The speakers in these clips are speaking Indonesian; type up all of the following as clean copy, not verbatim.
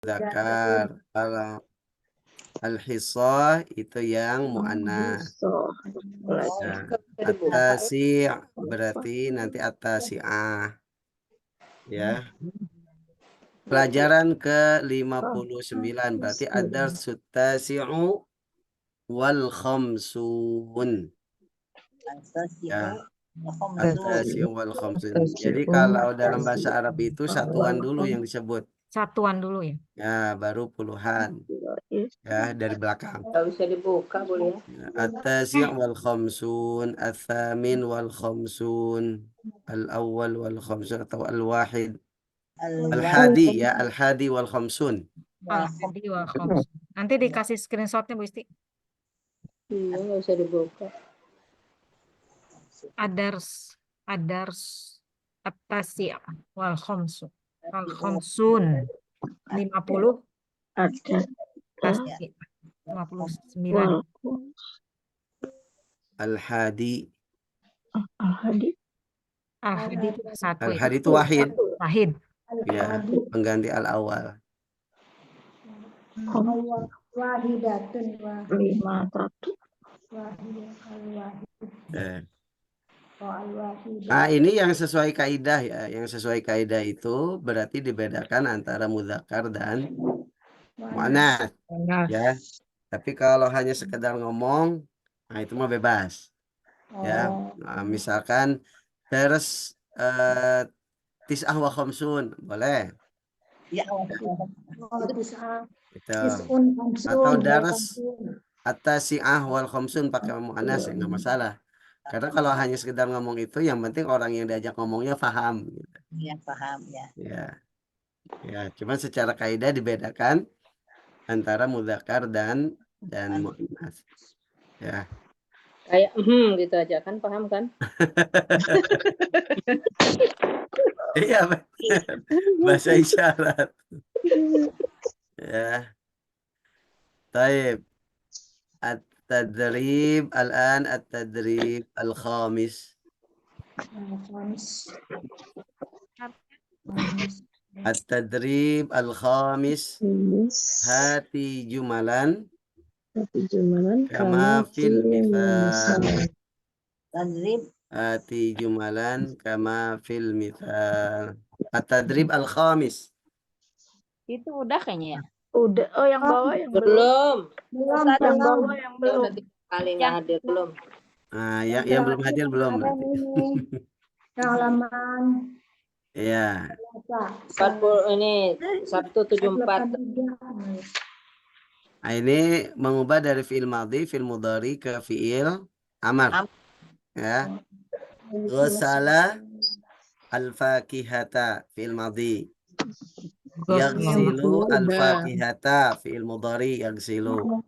Zakar. Kalau al-hisah itu yang mu'annas. Nah, at-tasi' berarti nanti at-tasi'ah. Ya. Pelajaran ke-59 berarti ad-darsu tasi'u wal khamsun. Ya. At-tasi'u wal khamsun. Jadi kalau dalam bahasa Arab itu satuan dulu yang disebut. Satuan dulu ya. Ya, baru puluhan. Ya, dari belakang. Nggak bisa dibuka boleh ya. At-tasi' wal khamsun, at-thamin wal khamsun, al-awwal wal khamsun atau al-wahid. Al-hadi ya, al-hadi wal khamsun. Al-hadi wal khamsun. Nanti dikasih screenshotnya Bu Isti. Iya, nggak bisa dibuka. Adars at-tasi' wal khamsun. Wal khamsun 50 tasi' 59. Al-hadi. Al-hadi itu satu ya. Al-hadi itu wahid. Wahid. Ya, pengganti al-awwal. Wahidatun Eh. Ini yang sesuai kaidah ya. Yang sesuai kaidah itu berarti dibedakan antara mudzakkar dan muannats. Ya. Tapi kalau hanya sekedar ngomong, nah itu mah bebas. Ya. Nah, misalkan dars tis'ah wa khamsun, boleh. Ya. Gitu. Atau dars at-tasi'ah wal khamsun pakai muannats ya nggak masalah. Karena kalau hanya sekedar ngomong itu, yang penting orang yang diajak ngomongnya paham. Gitu. Iya, paham ya. Ya, ya. Cuma secara kaidah dibedakan antara mudzakkar dan muannats. Ya. Kayak gitu aja kan, paham kan? Iya, bahasa isyarat. Ya. Taib. At-tadrib al-an at-tadrib al-khamis. At-tadrib al-khamis. Hati jumalan kama fil mithal. Tadrib. Hati jumalan kama fil mithal. At-tadrib al-khamis. Itu udah kayaknya ya? Udah. Oh, yang bawah yang Belum. Yang bawah yang belum. Udah 3 kali nggak hadir belum. Nah, yang belum hadir belum. Yang halaman Iya. 40 ini 174. Nah, ini mengubah dari fi'il madhi, fi'il mudhari ke fi'il amar. Ya. Ghasala al-fakihata fi'il madhi. Yaghsilu al-fakihata fi'il mudhari yaghsilu.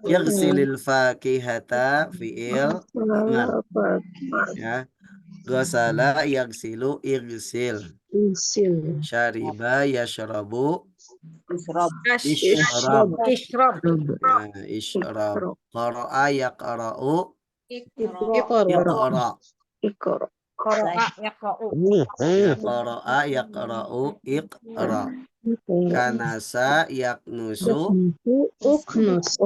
Yaghsilil fakihata fi'il amar. Ya. Ghasala yaghsilu ighsil. Syariba yashrabu Isrob. ishrab. Ishrab. Nah, ishrab. Qara'a yaqra'u Iqra. iqra. Qara'a yaqra'u. Qara'a yaqra'u iqra. Kanasa yaknusu uknus.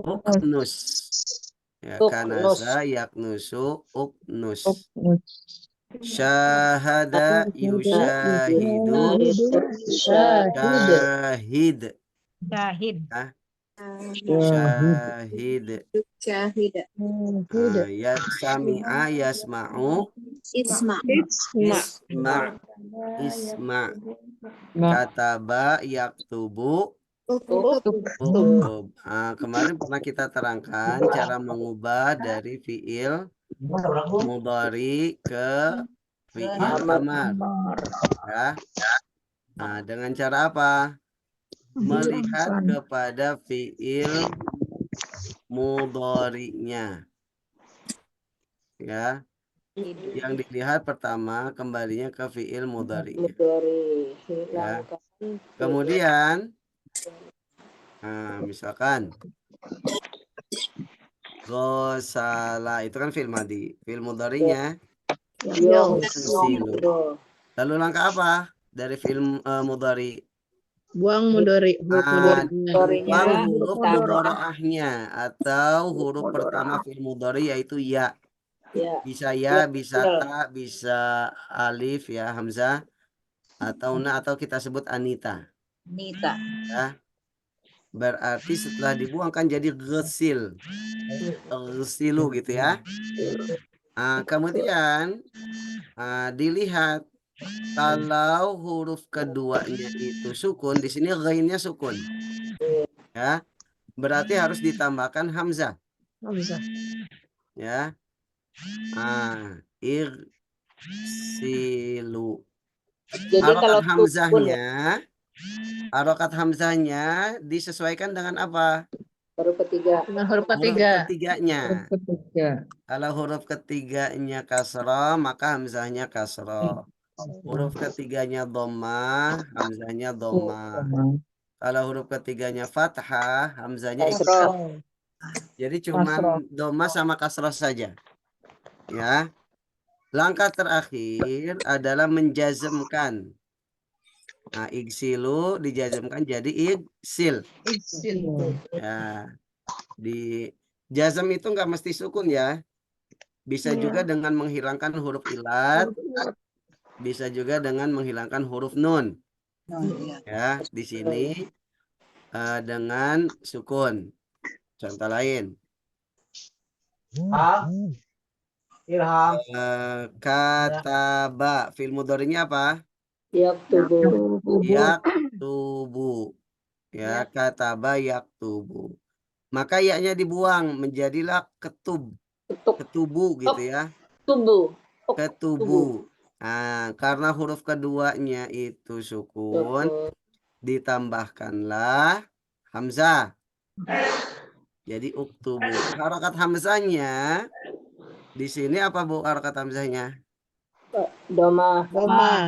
Ya, kanasa yaknusu uknus. Syahada yushahidu syahid. Syahid. Syahid. Ya sami'a yasma'u isma. Kataba yaktubu uktub. Kemarin pernah kita terangkan cara mengubah dari fi'il mudhari ke fi'il amar. Ya. Nah, dengan cara apa? Melihat kepada fi'il mudhari'nya. Ya. Yang dilihat pertama kembalinya ke fi'il mudhari'nya. Ya. Kemudian misalkan ghasala itu kan fi'il madhi. Fi'il mudhari'nya yaghsilu. Lalu langkah apa dari fi'il mudhari? Buang mudori, huruf Ah, mudorinya. Mudorinya buang huruf ditambah. mudoroahnya atau huruf pertama fi'il mudhari yaitu ya. Ya. Bisa ya, bisa Betul. ta, bisa alif ya, hamzah atau na atau kita sebut anita. Nita. Ya. Berarti setelah dibuang kan jadi ghasil. Ghasilu gitu ya. Kemudian dilihat kalau huruf keduanya itu sukun, di sini ghainnya sukun. Ya. Berarti harus ditambahkan hamzah. Hamzah. Ya. Irsilu. Jadi kalau Harokat hamzahnya disesuaikan dengan apa? huruf ketiga. Dengan huruf Huruf ketiga. ketiganya. Huruf ketiga. Kalau huruf ketiganya kasroh, maka hamzahnya kasroh. Huruf ketiganya dhammah, hamzahnya dhammah. Kalau huruf ketiganya fathah, hamzahnya Kasroh. Jadi cuman dhammah sama kasroh saja. Ya. Langkah terakhir adalah menjazmkan. Igsilu dijazmkan jadi igsil. Ya. Di jazm itu nggak mesti sukun ya. Bisa juga dengan menghilangkan huruf ilat. Bisa juga dengan menghilangkan huruf nun. Ya, di sini dengan sukun. Contoh lain. Ilham. Kataba. Fi'il mudhari'nya apa? Yaktubu. Yaktubu. Ya, kataba yaktubu. Maka yaknya dibuang menjadilah ketubu gitu ya. Tubu. Ketubu. Karena huruf keduanya itu sukun, ditambahkanlah hamzah. Jadi uktubu. Harokat hamzahnya di sini apa Bu harokat hamzahnya? Doma.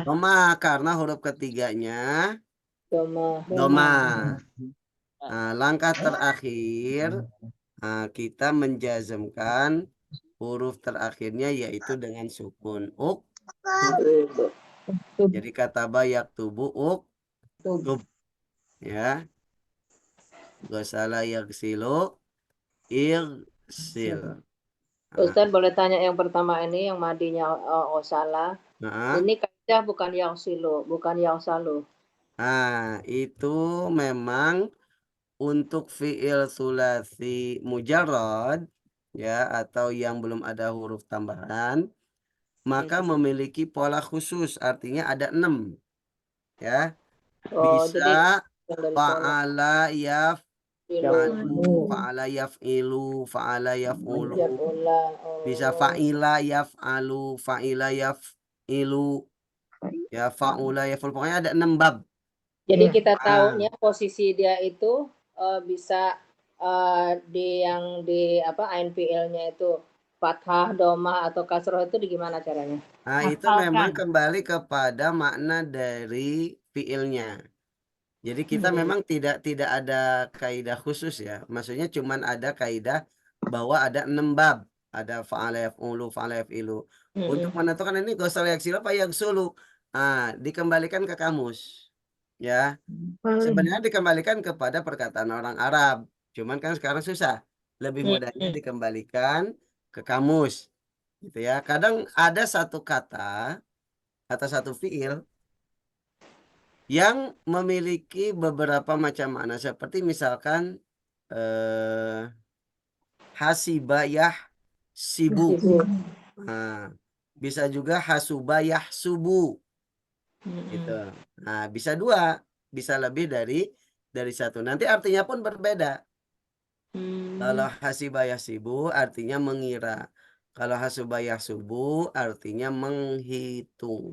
Doma karena huruf ketiganya doma. Langkah terakhir kita menjazmkan huruf terakhirnya yaitu dengan sukun Jadi kataba yaktubu uktub. Ya. Ghasala yaghsilu irsil. Ustaz boleh tanya yang pertama ini yang madinya osala. Ini kaidah bukan yaghsilu, bukan yaghsalu. Itu memang untuk fi'il sulasi mujarrad ya atau yang belum ada huruf tambahan maka memiliki pola khusus, artinya ada 6 ya. Bisa fa'ala yaf'alu, fa'ala yaf'ilu, fa'ala yaf'ulu, bisa fa'ila yaf'alu, fa'ila yaf'ilu, ya fa'ula yaf'ul, pokoknya ada 6 bab. Jadi kita tahunya posisi dia itu bisa di ANPL-nya itu fathah, domah atau kasroh itu di gimana caranya? Itu memang kembali kepada makna dari fiilnya. Jadi kita memang tidak ada kaidah khusus ya. Maksudnya cuman ada kaidah bahwa ada 6 bab. Ada fa'ala yaf'ulu, fa'ala yaf'ilu. Untuk menentukan ini ghasala yaghsilu apa yaghsulu. Dikembalikan ke kamus. Ya. Sebenarnya dikembalikan kepada perkataan orang Arab. Cuman kan sekarang susah. Lebih mudahnya dikembalikan ke kamus. Gitu ya. Kadang ada satu kata atau satu fiil yang memiliki beberapa macam makna seperti misalkan hasibayah sibu. Bisa juga hasubayah subu. Gitu. Bisa 2, bisa lebih dari satu. Nanti artinya pun berbeda. Kalau hasibayah sibu artinya mengira. Kalau hasubayah subu artinya menghitung.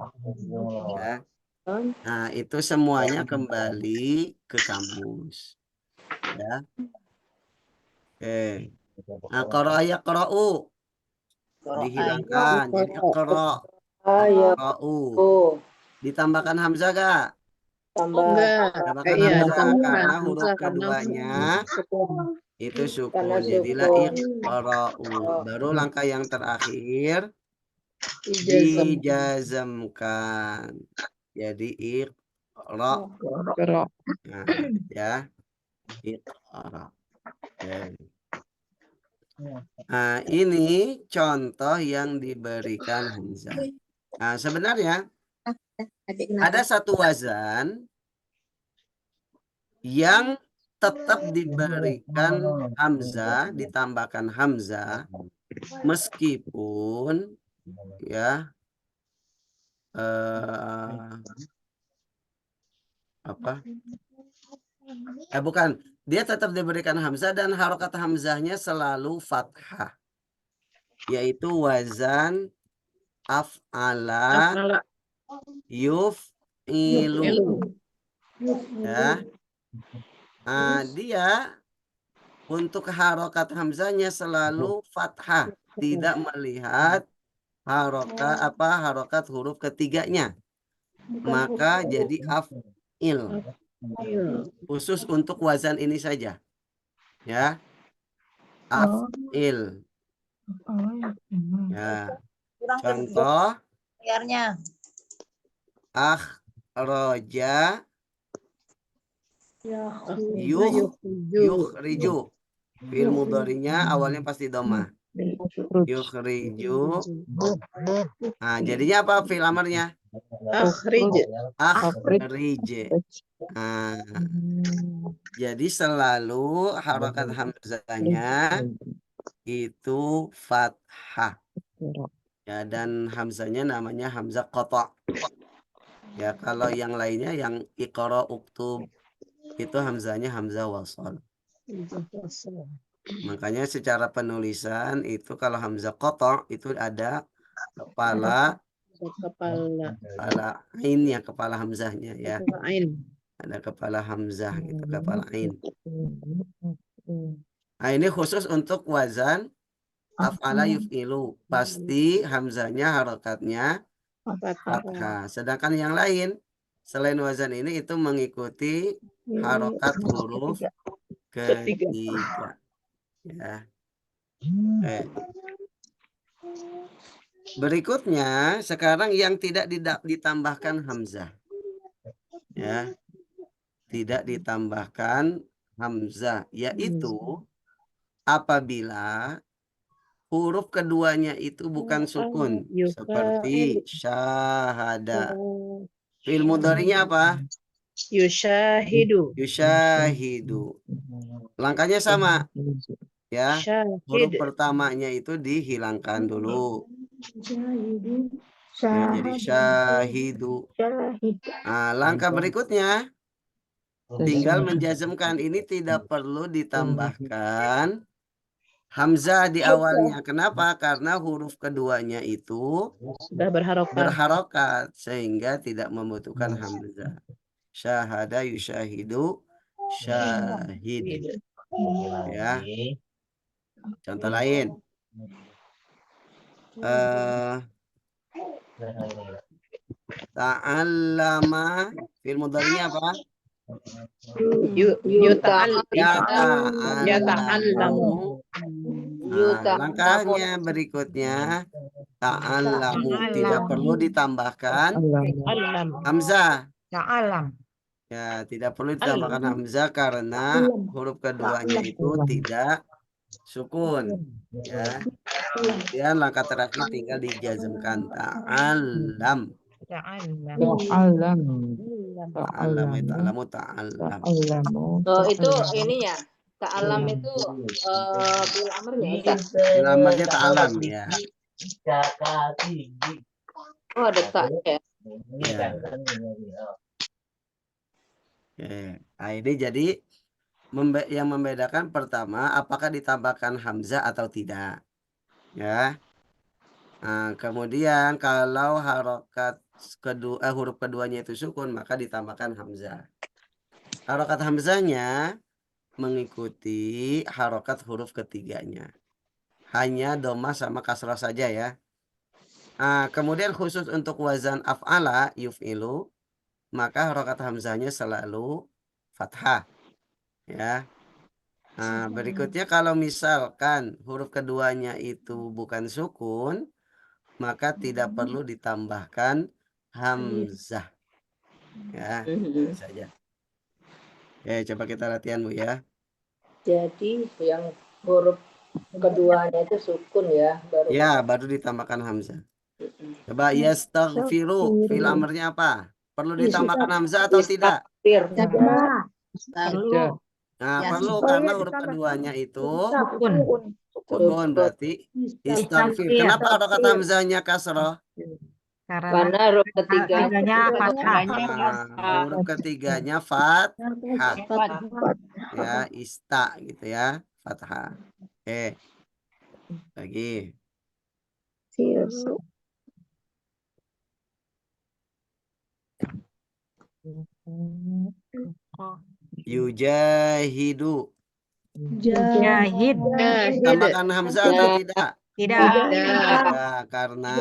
Ya. Itu semuanya kembali ke kamus. Ya. Oke. Qara'a yaqra'u dihilangkan jadi iqra'. Ditambahkan hamzah gak? Tambahkan hamzah karena huruf keduanya itu sukun, jadilah iqra'u. Baru langkah yang terakhir dijazmkan jadi Qara. Nah, ya. Iqra. Oke. Nah, ini contoh yang diberikan hamzah. Nah, sebenarnya ada satu wazan yang tetap diberikan hamzah, ditambahkan hamzah, meskipun ya bukan, dia tetap diberikan hamzah dan harokat hamzahnya selalu fathah, yaitu wazan af'ala yuf'ilu. Ya. Dia untuk harokat hamzahnya selalu fathah, tidak melihat harokat huruf ketiganya, maka jadi af'il. Khusus untuk wazan ini saja, ya, af'il. Ya, contoh akhraja yukhriju. Fi'il mudhari'nya awalnya pasti dhamma. Yukhriju. Nah, jadinya apa fi'il amarnya? Akhrij. Nah, jadi selalu harokat hamzahnya itu fathah. Ya, dan hamzahnya namanya hamzah qata'. Ya, kalau yang lainnya yang iqra, uktub, itu hamzahnya hamzah wasal. Makanya secara penulisan itu kalau hamzah qata' itu ada kepala ain, ya, kepala hamzahnya, ya. Ada kepala hamzah gitu, kepala ain. Nah, ini khusus untuk wazan af'ala yuf'ilu. Pasti hamzahnya harokatnya fathah. Sedangkan yang lain selain wazan ini itu mengikuti harokat huruf ketiga. Ya. Berikutnya sekarang yang tidak ditambahkan hamzah. Ya. Tidak ditambahkan hamzah, yaitu apabila huruf keduanya itu bukan sukun, seperti syahada. Fi'il mudhari'nya apa? Yushahidu. Langkahnya sama, ya. Huruf pertamanya itu dihilangkan dulu. Ya, jadi syahidu. Nah, langkah berikutnya tinggal menjazmkan. Ini tidak perlu ditambahkan hamzah di awalnya. Kenapa? Karena huruf keduanya itu sudah berharokat sehingga tidak membutuhkan hamzah. Syahada yushahidu, syahid. Ya. Contoh lain. Ta'allama, fi'il mudhari'nya apa? Yata'allamu. Langkahnya berikutnya ta'allamu, tidak perlu ditambahkan hamzah. Ya, tidak perlu ditambahkan hamzah karena huruf keduanya itu tidak sukun. Ya. Kemudian langkah terakhir tinggal dijazmkan ta'allam. Ta'allamu. Oh, itu ininya. Ta'alam itu bil amarnya ya. Bil amarnya ta'alam, ya. Oh, ada ta'nya. Ya. Nah, ini jadi yang membedakan pertama apakah ditambahkan hamzah atau tidak. Ya. Nah, kemudian kalau harokat huruf keduanya itu sukun, maka ditambahkan hamzah. Harokat hamzahnya mengikuti harokat huruf ketiganya. Hanya dhamma sama kasrah saja, ya. Nah, kemudian khusus untuk wazan af'ala yuf'ilu, maka harokat hamzahnya selalu fathah. Ya. Nah, berikutnya kalau misalkan huruf keduanya itu bukan sukun, maka tidak perlu ditambahkan hamzah. Ya, Mhm. saja. Oke, coba kita latihan Bu ya. Jadi yang huruf keduanya itu sukun ya, baru Ya, baru ditambahkan hamzah. Mm-mm. Coba yastaghfiru, fil amrnya apa? Perlu ditambahkan hamzah atau tidak? Istighfir. Tidak. Ada. Nah, Ya, perlu Oh karena iya, huruf ditambah. keduanya itu sukun. sukun, berarti istaghfir. Istaghfir. Kenapa harokat hamzahnya kasroh? Karena Karena huruf ketiga ketiganya fathah. Nah, huruf ketiganya fathah. Ya, ista gitu ya, fathah. Oke, lagi. Yujahidu. Jahid. Tambahkan hamzah atau tidak? Tidak. Ya, karena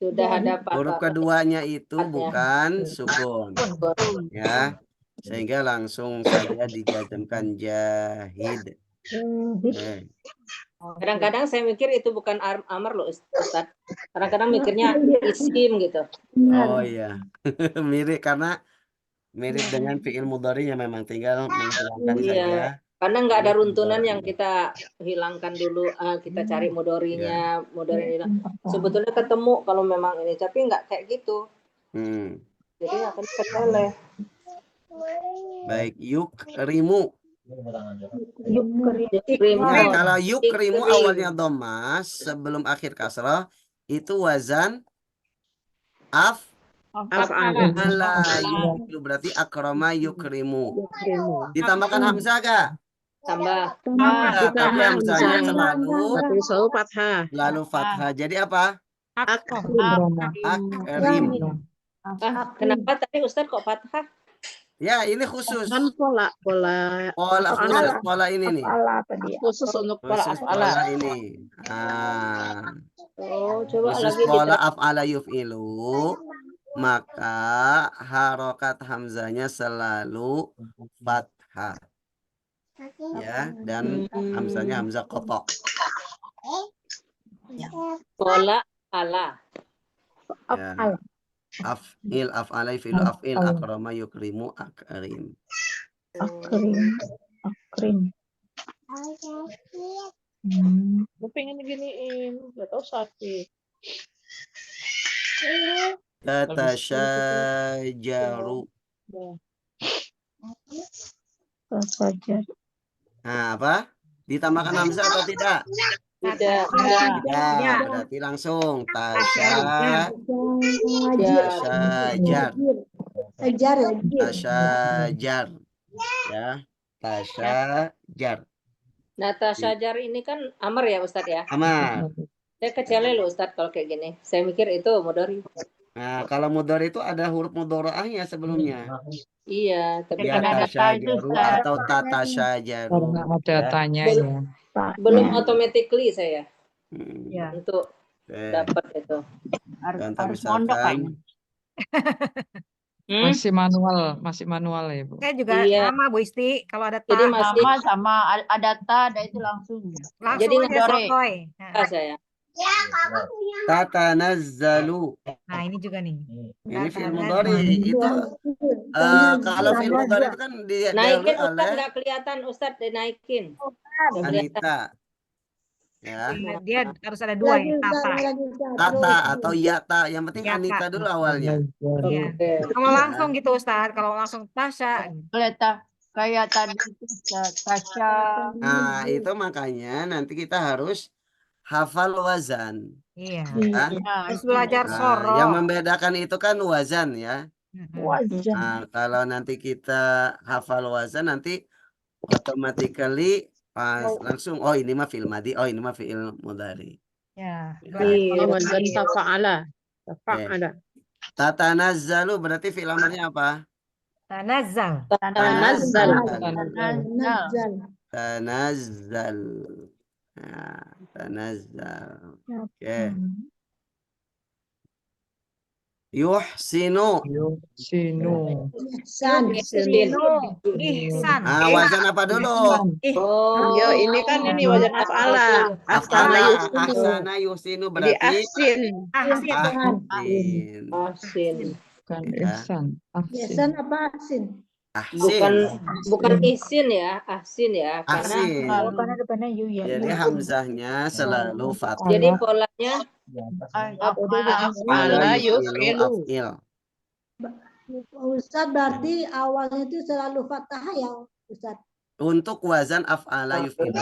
sudah ada huruf fathah. keduanya itu Fathahnya. bukan sukun. Ya, sehingga langsung saja dijazmkan jahid. Kadang-kadang saya mikir itu bukan amar loh Ustaz. Kadang-kadang mikirnya isim gitu. Oh iya, mirip karena mirip dengan fiil mudhari yang memang tinggal menghilangkan Iya. saja. Karena nggak ada huruf runtunan yang mudhari. kita hilangkan dulu, kita cari mudhari'nya, Ya. mudhari' sebetulnya ketemu kalau memang ini, tapi nggak kayak gitu. Jadi akan sepele. Baik, yukrimu. Yukrimu. Kalau yukrimu awalnya dhamma sebelum akhir kasrah itu wazan af'ala yukrimu, berarti akrama yukrimu. Ditambahkan hamzah gak? Tambah. Nah, tapi hamzahnya Tapi selalu fathah. selalu fathah. Jadi apa? Akrim. Kenapa tadi Ustaz kok fathah? Ya, ini khusus. Kan pola Khusus pola ini nih. khusus untuk pola Khusus af'ala. pola ini. Oh, coba Khusus lagi pola af'ala yuf'ilu, maka harokat hamzahnya selalu fathah. Ya, dan hamzahnya hamzah qata'. pola ala. Ya. Af'il, af'ala yuf'ilu, af'il, akrama yukrimu, akrim. Gue pengen giniin, gak tau sakit. Tatasyajaru. Nah, apa? Ditambahkan hamzah atau tidak? Tidak. Ya, berarti langsung tasyajar. Tasyajar. Ya, tasyajar. Nah, tasyajar ini kan amar ya Ustaz ya? Amar. Saya kecele loh Ustaz kalau kayak gini. Saya mikir itu mudhari. Nah, kalau mudhari itu ada huruf mudharaahnya sebelumnya. Iya, tapi Ya, kadang tasyajaru atau tatasyajaru. Karena ada tanya ya. belum automatically saya Ya. untuk dapat itu. Contoh misalkan Masih manual ya Bu. Saya juga Iya. sama Bu Isti. Kalau ada Jadi ta, masih sama ada ta, ada itu langsung. Jadi aja mudhari. sotoy. Nah, saya. tatanazzalu. nah, ini juga nih. Ini fi'il mudhari. Itu kalau fi'il mudhari itu kan didahului Naikin Ustaz oleh nggak kelihatan Ustaz dinaikin. Nggak kelihatan. Anita. Ya, Dia harus ada dua ya, tata. Tata atau yata. Yang penting Yata. Anita dulu awalnya. Iya. Oke. Kalau langsung gitu Ustaz, kalau langsung Tasya. Kelihatan kayak tadi itu Tasya. Nah, itu makanya nanti kita harus hafal wazan. Iya. Ya. Harus belajar Nah, soroh. yang membedakan itu kan wazan ya. Nah, kalau nanti kita hafal wazan nanti automatically langsung ini mah fi'il madhi, ini mah fi'il mudhari. Ya. Ini wazan tafa'ala. Tafa'ala. Tatanazzalu berarti fi'il amarnya apa? Tanazzal. Tanazzal. Tanazzal. Nah, tanazzal. Oke. Yuhsinu. Sinu. Ihsan. Wazan apa dulu? Oh. Yo, ini kan ini wazan af'ala. Af'ala, Yusinu. ahsana yuhsinu Jadi berarti asin. Ahsin. ahsin. Asin. Bukan Ya. ihsan. Ihsan Ahsin. apa asin? Bukan Ahsin. isin ya, ahsin ya, karena Ahsin. Oh, karena depannya yu ya. Jadi Yu. hamzahnya selalu fathah. jadi Allah. polanya Af'ala yuf'ilu. Af'il. Ustaz berarti awalnya itu selalu fathah ya, Ustaz. Untuk wazan af'ala yuf'ilu.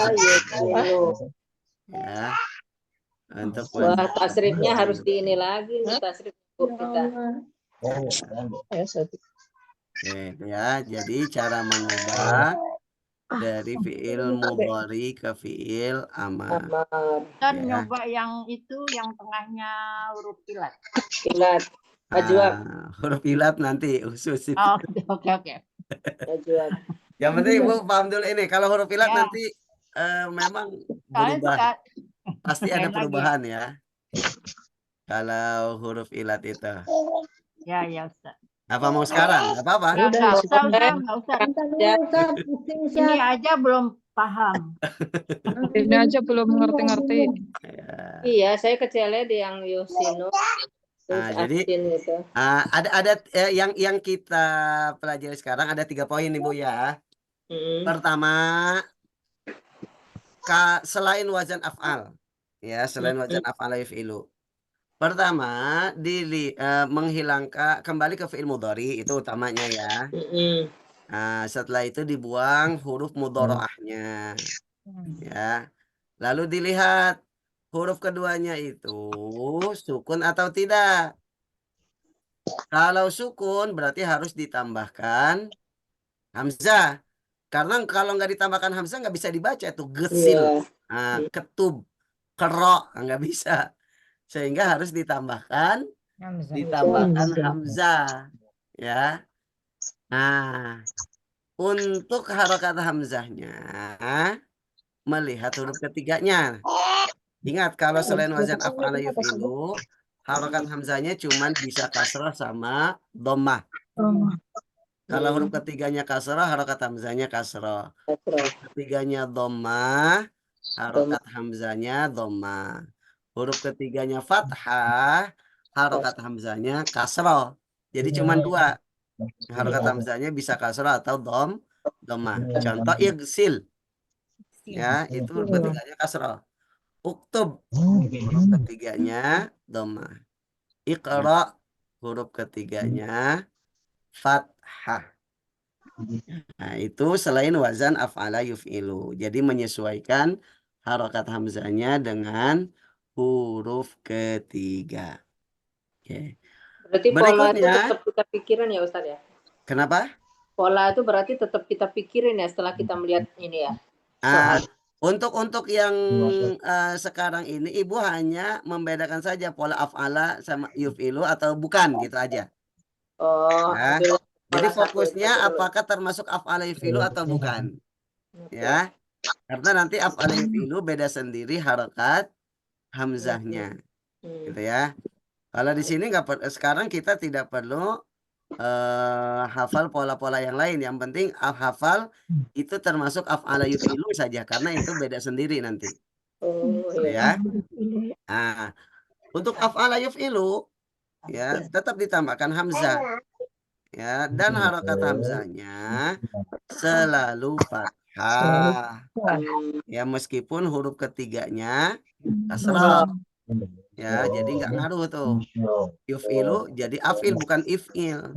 Ya. Untuk wah, wazan. tasrifnya harus di ini lagi nih, tasrif Ya kita. Allah. Oke, ya, jadi cara mengubah dari fi'il mudhari ke fi'il amar. Amar, Dan Ya. nyoba yang itu yang tengahnya huruf pilat. kilat, ajwab, Huruf ilat nanti khusus itu. Oh, oke. ajwab. Yang penting Ibu paham dulu ini. Kalau huruf ilat Ya. nanti memang Soalnya berubah. Pasti ada Lain lagi. perubahan ya. Kalau huruf ilat itu. Ya, Ustaz. Apa mau sekarang? Gak apa-apa. Enggak usah. Bentar dulu, Ustaz. Pusing, Ustaz. Ini aja belum paham. Ini aja belum ngerti-ngerti. Ya. Iya, saya kecilnya di yang Yusinu. Terus jadi asin gitu. ada yang kita pelajari sekarang ada 3 poin Ibu ya. Pertama, selain wazan af'al, ya selain wazan af'al yuf'ilu. Pertama, menghilangkan kembali ke fi'il mudhari itu utamanya ya. Setelah itu dibuang huruf mudharaahnya, ya. Lalu dilihat huruf keduanya itu sukun atau tidak. Kalau sukun berarti harus ditambahkan hamzah. Karena kalau nggak ditambahkan hamzah nggak bisa dibaca itu gesil, ketub, kerok nggak bisa. Sehingga harus ditambahkan hamzah, ya. Nah, untuk harokat hamzahnya melihat huruf ketiganya. Ingat kalau selain wazan af'ala yuf'ilu, harokat hamzahnya cuman bisa kasrah sama dhammah. Kalau huruf ketiganya kasrah, harokat hamzahnya kasrah. Huruf ketiganya dhammah, harokat hamzahnya dhammah. Huruf ketiganya fathah, harokat hamzahnya kasrah. Jadi cuma 2. Harokat hamzahnya bisa kasrah atau dhammah. Contoh igsil. Ya, itu huruf ketiganya kasrah. Uktub, huruf ketiganya dhammah. Iqra, huruf ketiganya fathah. Nah, itu selain wazan af'ala yuf'ilu. Jadi menyesuaikan harokat hamzahnya dengan huruf ketiga. Oke. Berarti pola itu Berikutnya, tetap kita pikirin ya Ustaz ya? kenapa? Pola itu berarti tetap kita pikirin ya setelah kita melihat ini ya. Untuk yang sekarang ini Ibu hanya membedakan saja pola af'ala sama yuf'ilu atau bukan gitu aja. Oh, Ya. Jadi fokusnya apakah termasuk af'ala yuf'ilu atau bukan. Ya. Karena nanti af'ala yuf'ilu beda sendiri harokat hamzahnya. Gitu ya. Kalau di sini sekarang kita tidak perlu hafal pola-pola yang lain. Yang penting hafal itu termasuk af'ala yuf'ilu saja karena itu beda sendiri nanti. Ya. Nah, untuk af'ala yuf'ilu ya tetap ditambahkan hamzah. Ya, dan harokat hamzahnya selalu fathah. Ya, meskipun huruf ketiganya kasrah. Ya, jadi nggak ngaruh tuh. Yuf'ilu jadi af'il bukan if'il.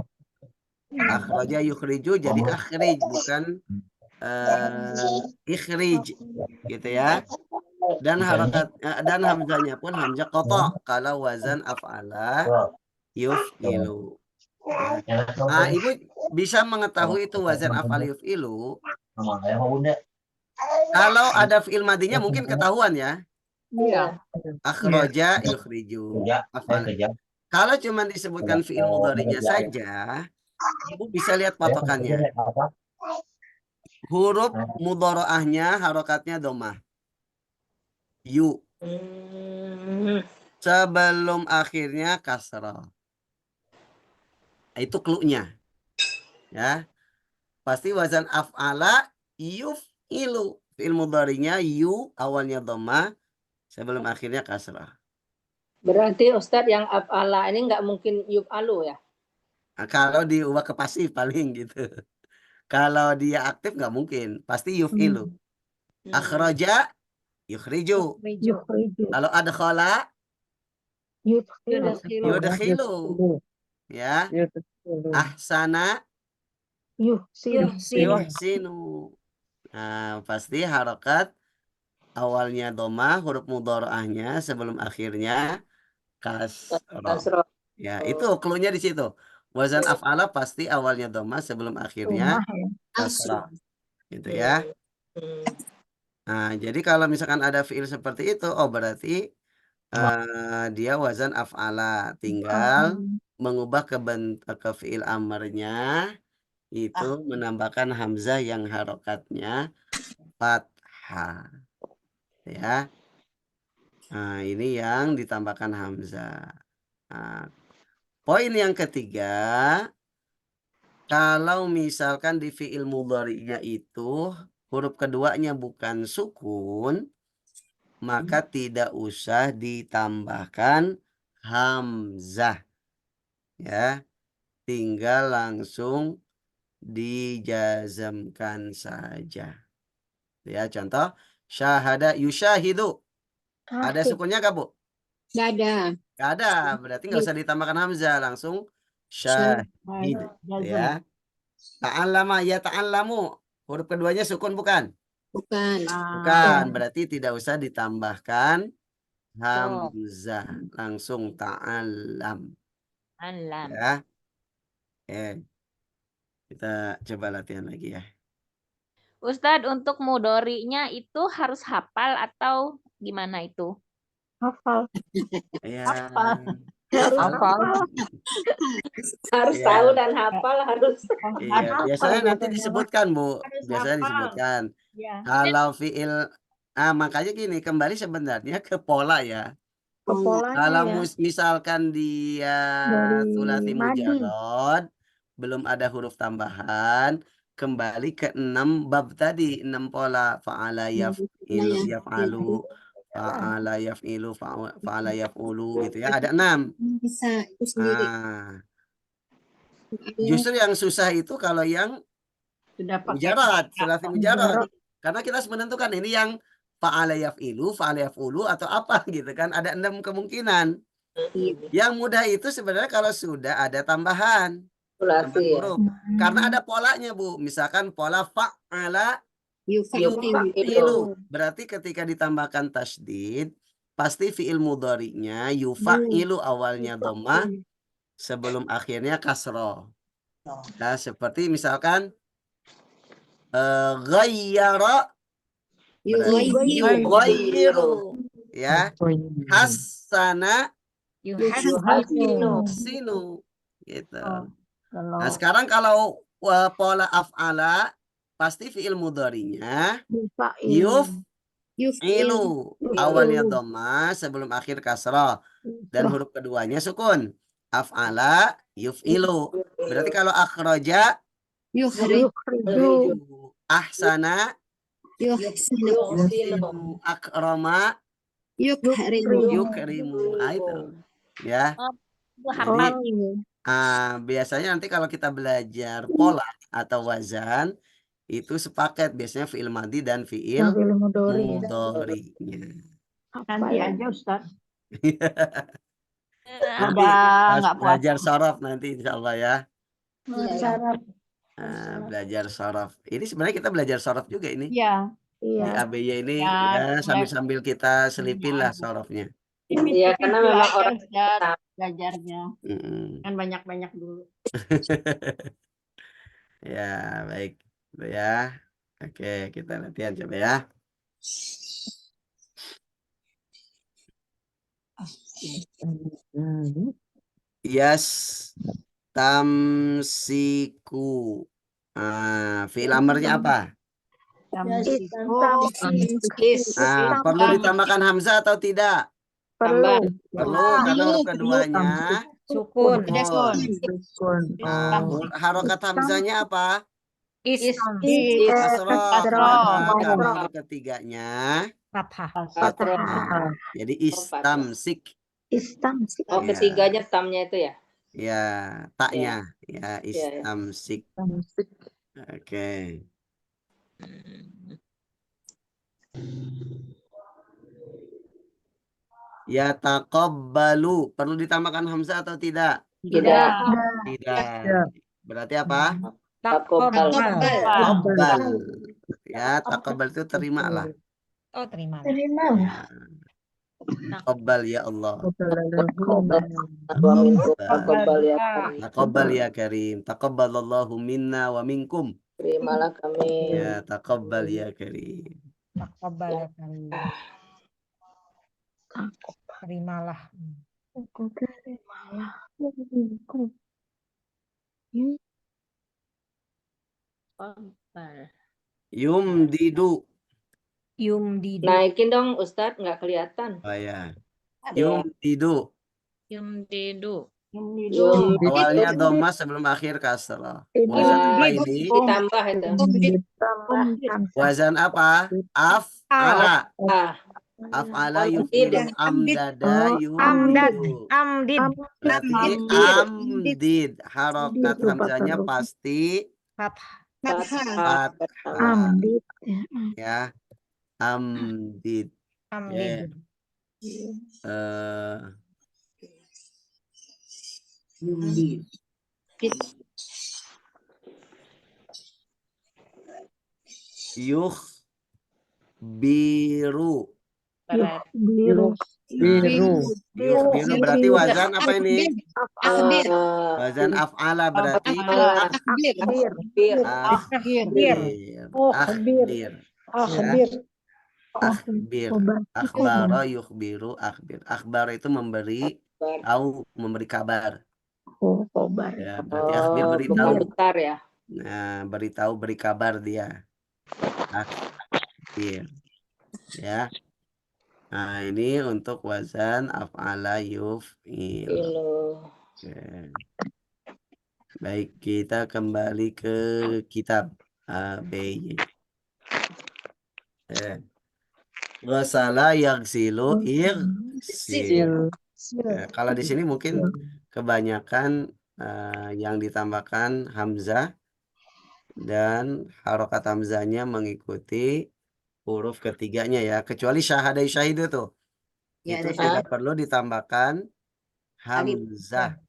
Akhraja yukhriju jadi akhrij bukan ikhrij gitu ya. Dan harokat dan hamzahnya pun hamzah qata kalau wazan af'ala yuf'ilu. Ya. Ibu bisa mengetahui itu wazan af'al yuf'ilu. Kalau ada fi'il madinya mungkin ketahuan ya. Iya. Akhraja yukhriju. Kalau cuma disebutkan fi'il mudhari'nya saja, Ibu bisa lihat patokannya. Huruf mudhara'ahnya harokatnya dhammah. Yu. Sebelum akhirnya kasrah. Itu cluenya. Ya. Pasti wazan af'ala yuf'ilu. Fi'il mudhari'nya yu, awalnya dhammah, sebelum akhirnya kasrah. Berarti Ustadz yang af'ala ini nggak mungkin yuf'alu ya? Nah, kalau diubah ke pasif paling gitu. Kalau dia aktif nggak mungkin, pasti yuf'ilu. Akhraja yukhriju. Yukhriju. Kalau adkhala Yudkhilu. yudkhilu. Ya, ahsana Yuhsinu. yuhsinu. Nah, pasti harokat awalnya dhamma, huruf mudharaahnya sebelum akhirnya kasroh. Kasroh. Ya, itu cluenya di situ. Wazan af'ala pasti awalnya dhamma sebelum akhirnya Rumah ya. kasroh. Gitu ya. Hmm. Nah, jadi kalau misalkan ada fiil seperti itu, oh berarti dia wazan af'ala. Tinggal mengubah ke fiil amarnya itu menambahkan hamzah yang harokatnya fathah. Ya. Nah, ini yang ditambahkan hamzah. Nah, poin yang ketiga, kalau misalkan di fiil mudhari'nya itu huruf keduanya bukan sukun, maka tidak usah ditambahkan hamzah. Ya, tinggal langsung dijazamkan saja. Ya, contoh syahada yusyahidu. Ada sukunnya nggak, Bu? Nggak ada. Nggak ada, berarti nggak usah ditambahkan hamzah, langsung syahid. Ya. Ta'allama ya ta'allamu. Huruf keduanya sukun bukan? Bukan. Bukan, berarti tidak usah ditambahkan hamzah, langsung ta'allam. Alam. Ya. Kita coba latihan lagi ya. Ustadz, untuk mudorinya itu harus hafal atau gimana itu? Hafal. Ya. Harus Iya. tahu dan hafal harus. Iya, biasanya nanti disebutkan, Bu. Biasanya disebutkan. Kalau fiil, makanya gini, kembali sebenarnya ke pola ya. Kepolanya Kalau ya. misalkan dia Dari sulasi madi. mujarrad, belum ada huruf tambahan, kembali ke 6 bab tadi, 6 pola. Fa'ala yaf'ilu yaf'alu, fa'ala yaf'ilu fa'ala yaf'ulu gitu ya. Ada 6. Bisa itu sendiri. Justru yang susah itu kalau yang Sudah pakai mujarrad, sulasi mujarrad. Karena kita harus menentukan ini yang fa'ala yaf'ilu, fa'ala yaf'ulu atau apa gitu kan. Ada 6 kemungkinan. Yang mudah itu sebenarnya kalau sudah ada tambahan Sulasi ya. huruf. Karena ada polanya, Bu. Misalkan pola fa'ala Yufa'ilu. berarti ketika ditambahkan tasydid, pasti fi'il mudhari'nya yufa'ilu awalnya dhammah sebelum akhirnya kasroh. Nah, seperti misalkan ghayyara yughayyiru ya, hasana yuhsinu gitu. Nah, sekarang kalau pola af'ala pasti fi'il mudhari'nya yuf'ilu awalnya dhammah sebelum akhir kasrah dan huruf keduanya sukun. Af'ala yuf'ilu. Berarti kalau akhraja Yukhriju. ahsana Yuhsinu. akrama yukrimu. Nah, itu ya. Jadi biasanya nanti kalau kita belajar pola atau wazan itu sepaket, biasanya fi'il madi dan fi'il mudhari'nya. Nanti aja Ustaz. Nanti pas belajar sorof nanti insya Allah ya. Belajar sorof. Ini sebenarnya kita belajar sorof juga ini. Iya. Di ABY ini ya sambil-sambil kita selipin lah sorofnya. Iya, karena memang orang belajarnya kan banyak-banyak dulu. Ya, baik. Itu ya. Oke, kita latihan coba ya. Yes, tamsiku. Fi'il amarnya apa? Perlu ditambahkan hamzah atau tidak? tambah. Perlu, karena huruf keduanya Sukun. harokat hamzahnya apa? Kasroh. Karena huruf ketiganya Fathah. jadi istamsik. Oh, ketiganya tamnya itu ya? Ya, taknya. Ya, istamsik. Tamsik. Oke. Ya taqabbalu. Perlu ditambahkan hamzah atau tidak? Tidak. Tidak. Ya. Berarti apa? Takobal. Taqabbal. Ya, taqabbal itu terimalah. Oh, terima. Ya. Taqabbal ya Allah. Wa minkum takobal ya karim. Taqabbal ya karim. Taqabbalallahu minna wa minkum. Terimalah kami. Ya, taqabbal ya karim. Takabal kami. Terimalah. Yumdidu. Yumdidu. Naikin dong Ustadz, nggak kelihatan. Oh ya. Yumdidu. Yumdidu. Awalnya dhamma sebelum akhir kasrah. Wazan apa ini? Ditambah itu. Wazan apa? Af'ala. Ah, Af'ala yufidu amdada yumdidu. Amdid. Berarti amdid. Harokat hamzahnya pasti fathah. Ya. Amdid. Amdid. Biru. Biru. Biru berarti wazan apa ini? Wazan af'ala berarti bir. Akhbir. Akhbir. Akhbara yukhbiru akhbir. Akhbar itu memberi tahu, memberi kabar. Ya, berarti akhbir beritahu. Besar ya. Nah, beritahu, beri kabar dia. Akhbir. Ya. Nah, ini untuk wazan af'ala yuf'il. Oke. Baik, kita kembali ke kitab ABY. Ghasala yaghsilu ighsil. Kalau di sini mungkin kebanyakan yang ditambahkan hamzah dan harokat hamzahnya mengikuti huruf ketiganya ya, kecuali syahadai syahidu tuh. Itu tidak perlu ditambahkan hamzah.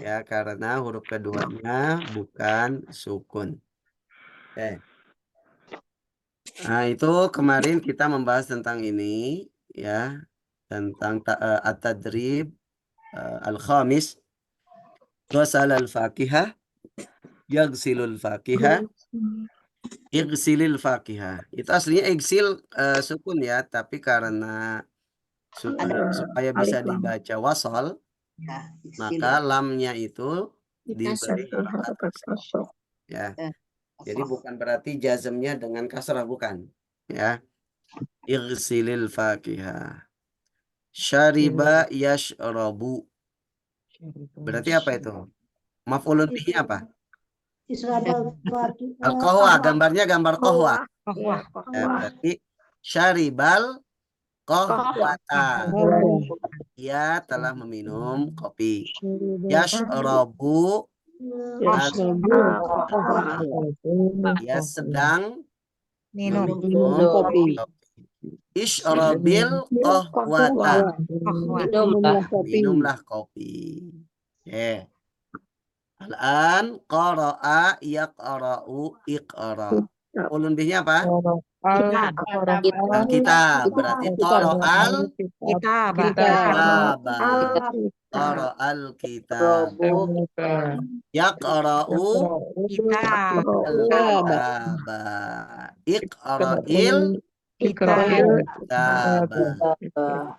Ya, karena huruf keduanya bukan sukun. Oke. Nah, itu kemarin kita membahas tentang ini ya, tentang at-tadrib al-khamis. Ghasala al-fakihah, yaghsilul fakihah, igsilil fakihah. Itu aslinya igsil sukun ya, tapi karena supaya bisa dibaca wasal, maka lamnya itu diberi harokat kasrah. Ya. Jadi bukan berarti jazmnya dengan kasrah, bukan. Ya. Igsilil fakihah. Syariba yashrabu. Berarti apa itu? Maf'ulun bihi apa? Al-qahwa, gambarnya gambar qahwa. Ya, berarti syaribal qahwata. Ia telah meminum kopi. Yashrabu. Ia sedang Minum. Kopi. Ishrabil qahwata. Minumlah kopi. Yeah. Al-an qara'a yaqra'u iqra. Ulun bihnya apa? Kitab. Berarti qara'al Kitab. qara'al kitab. Yaqra'u Kitab. iqra'il kitab.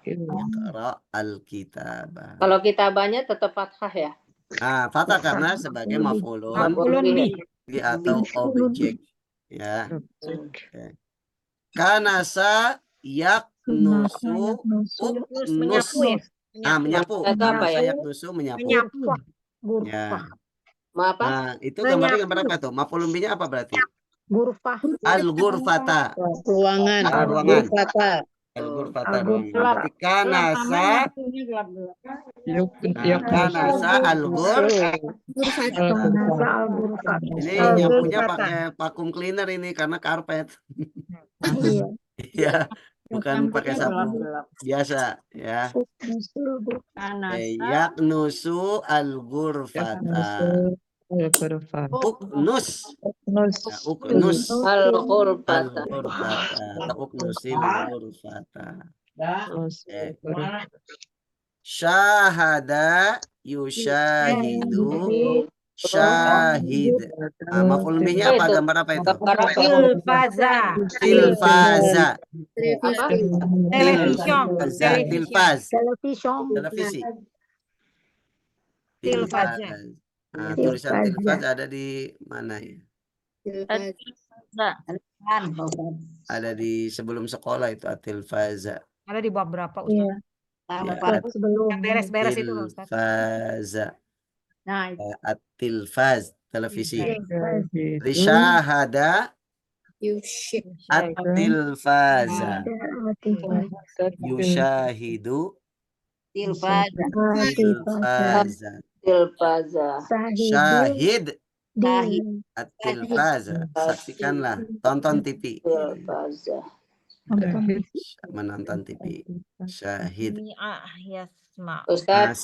Iqra'al kitab. Kalau kitabanya tetap fathah ya. Nah, fathah karena sebagai maf'ulun bihi atau objek ya. Kanasa yaknusu uknus. Menyapu. Apa ya? Yaknusu menyapu. Ya. Apa? Nah, itu gambarnya gambar apa tuh? Maf'ulun bihi apa berarti? Gurfah. Al-ghurfata. Ruangan. Ruangan. Al-ghurfata ruangan. Berarti kanasa, kanasa al-ghur. Ini nyapunya pakai vacuum cleaner ini karena karpet. Iya. Ya, bukan pakai sapu biasa ya. Yaknusu al-ghurfata. Uknus. Ya, uknus Al-ghurfata. al-ghurfata. Uknusil ghurfata. Syahada yusyahidu syahid. Maf'ul bihnya apa? Gambar apa itu? Tilfaza. Tilfaza. Television. Tilfaz. Television. Televisi. Tilfaz. Tulisan tilfaz ada di mana ya? Ada di sebelum sekolah itu tilfaza. Ada di bab berapa, Ustaz? Iya. Ya, Sebelum. Yang beres-beres itu, Ustaz. tilfaza. Nah, At-tilfaz, televisi. Iya. Rishahada at-tilfaza. Yushahidu tilfaza. Syahid at-tilfaza. Saksikanlah, tonton TV. Menonton TV. Syahid. Ustaz,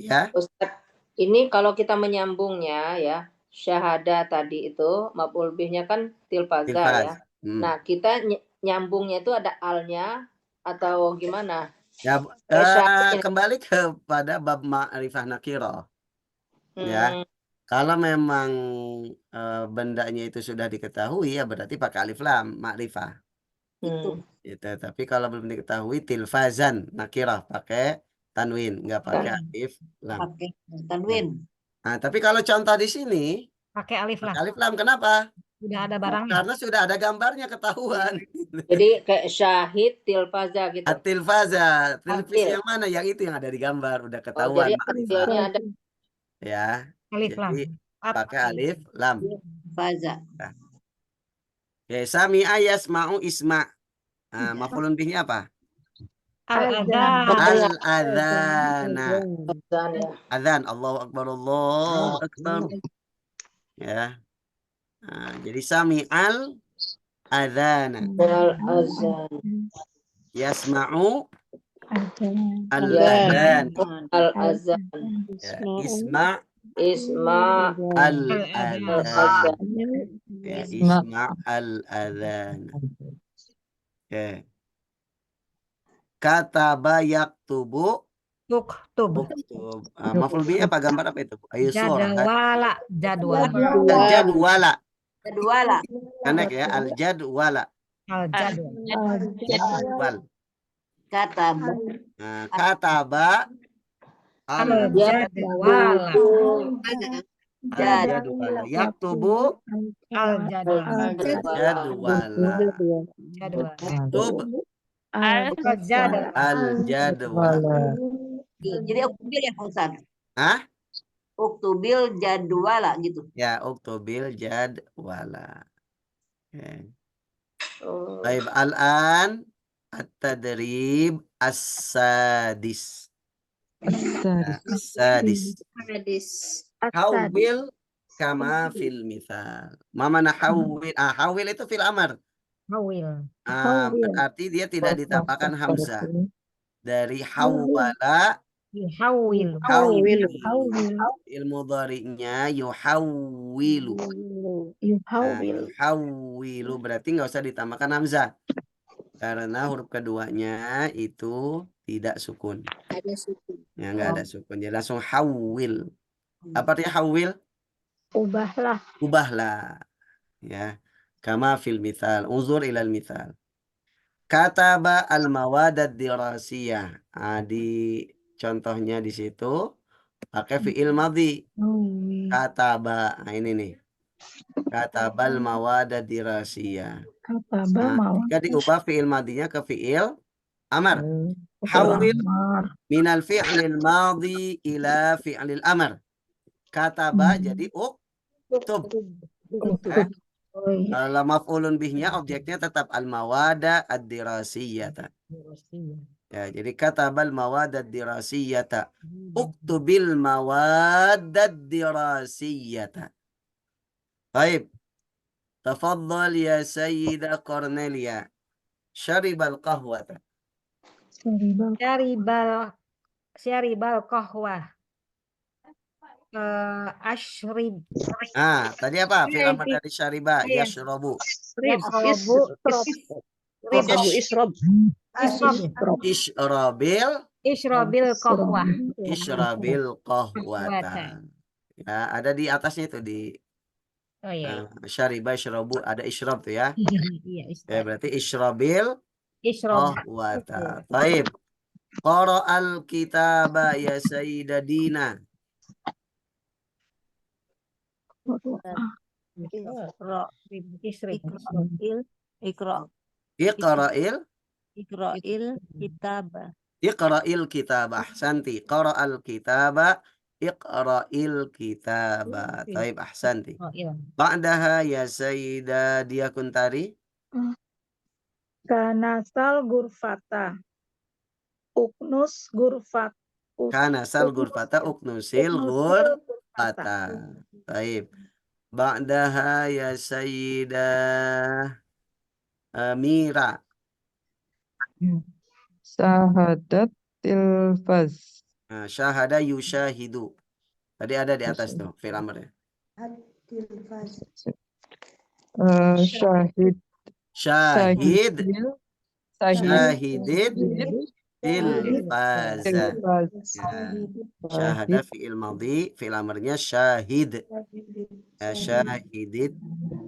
Ya. Ustaz, ini kalau kita menyambungnya ya, syahada tadi itu maf'ul bihnya kan tilfaza Tilfaz. ya. Nah, kita nyambungnya itu ada alnya atau gimana? Ya, kembali kepada bab ma'rifah nakirah. Ya. Kalau memang bendanya itu sudah diketahui ya berarti pakai alif lam ma'rifah. Gitu. Tapi kalau belum diketahui tilfazan nakirah pakai tanwin, nggak pakai alif lam. Pakai tanwin. Nah, tapi kalau contoh di sini Pakai alif lam. Alif lam kenapa? Sudah ada barangnya. Karena sudah ada gambarnya ketahuan. Jadi kayak syahid tilfaza gitu. Tilfaza, televisi yang mana? Yang itu yang ada di gambar udah ketahuan. Jadi artinya ada ya. Alif lam. Pakai alif lam. faza. Ya, sami ayas mau isma. Maf'ulun bihnya apa? Al-adzana. Adzan. Allahu akbar, Allahu akbar. Ya. Jadi sami al-adzana. Al-azan. Yasma'u al-adzan. Al-azan. Ya, isma al-azan. Ya, isma al-adzan. Oke. Kataba yaktubu. Uktub. Maf'ul bihnya apa gambar apa itu? Ayo surah. Jadwala. Jadwala. Pendek ya, al-jadwala. Al-jadwal. Kataba. Kataba Al-jadwala. al-jadwala. Yaktubu Al-jadwala. al-jadwala. Yaktub al-jadwala. Jadi uktubil ya Pak Ustaz? Hah? Uktubil jadwala gitu. Ya, uktubil jadwala. Oke. Baik, al-an at-tadrib as-sadis. As-sadis. Hawil kama fil mithal. Ma mana hawil? Hawil itu fil amr. Hawil. Berarti dia tidak ditambahkan hamzah. Dari hawala. Yuhawil. Ilmu dhari'nya yuhawwilu. Yuhawwilu berarti nggak usah ditambahkan hamzah. Karena huruf keduanya itu tidak sukun. Ada sukun. Ya, nggak ada sukun. Jadi langsung hawil. Apa artinya hawil? Ubahlah. Ya. Kama fil mithal. Uzur ilal mithal. Kataba al-mawadat dirasiyah. Di contohnya di situ pakai fi'il madhi. Kataba. Nah, ini nih. Katabal mawadat dirasiyah. Jika diubah fi'il madhinya ke fi'il amar. Hawil minal fi'lil madhi ila fi'lil amar. Kataba jadi uktub. Oh iya. Kalau maf'ulun bihnya objeknya tetap al-mawada ad-dirasiyata. Ya, jadi katabal mawad ad-dirasiyata. Uktubil mawad ad-dirasiyata. Baik. Tafadhal ya Sayyida Cornelia. Syaribal qahwata. Syaribal qahwah. Ashrib. Tadi apa? Fi'il amr dari syariba, Iya. yashrabu. Yashrabu. Isrob. Ishrabil Ishrabil qahwah. Ishrabil qahwata. Ya, ada di atasnya itu di Oh iya. syariba ishrabu ada isyrab tuh ya. Iya, Ya, berarti ishrabil Ishrab. qahwata. Baik. Qara'al kitaba ya Sayyidah Dina. Isrib. Iqra'il Kitabah. Iqra'il kitabah. Ahsanti. Qara'al kitaba. Iqra'il kitaba. Taib, ahsanti. Ba'daha ya Sayyidah Dia Kuntari. Kanasal gurfata. Uknus gurfat. Kanasal gurfata uknusil gurfata. Taib. Ba'daha ya Sayyidah Mira. Syahadat tilfaz. Syahada yushahidu. Tadi ada di atas tuh fi'il amrnya. Syahid. Syahid. Syahidid. Tilfaza. Syahada fi'il madhi, fi'il amrnya syahid. Syahidid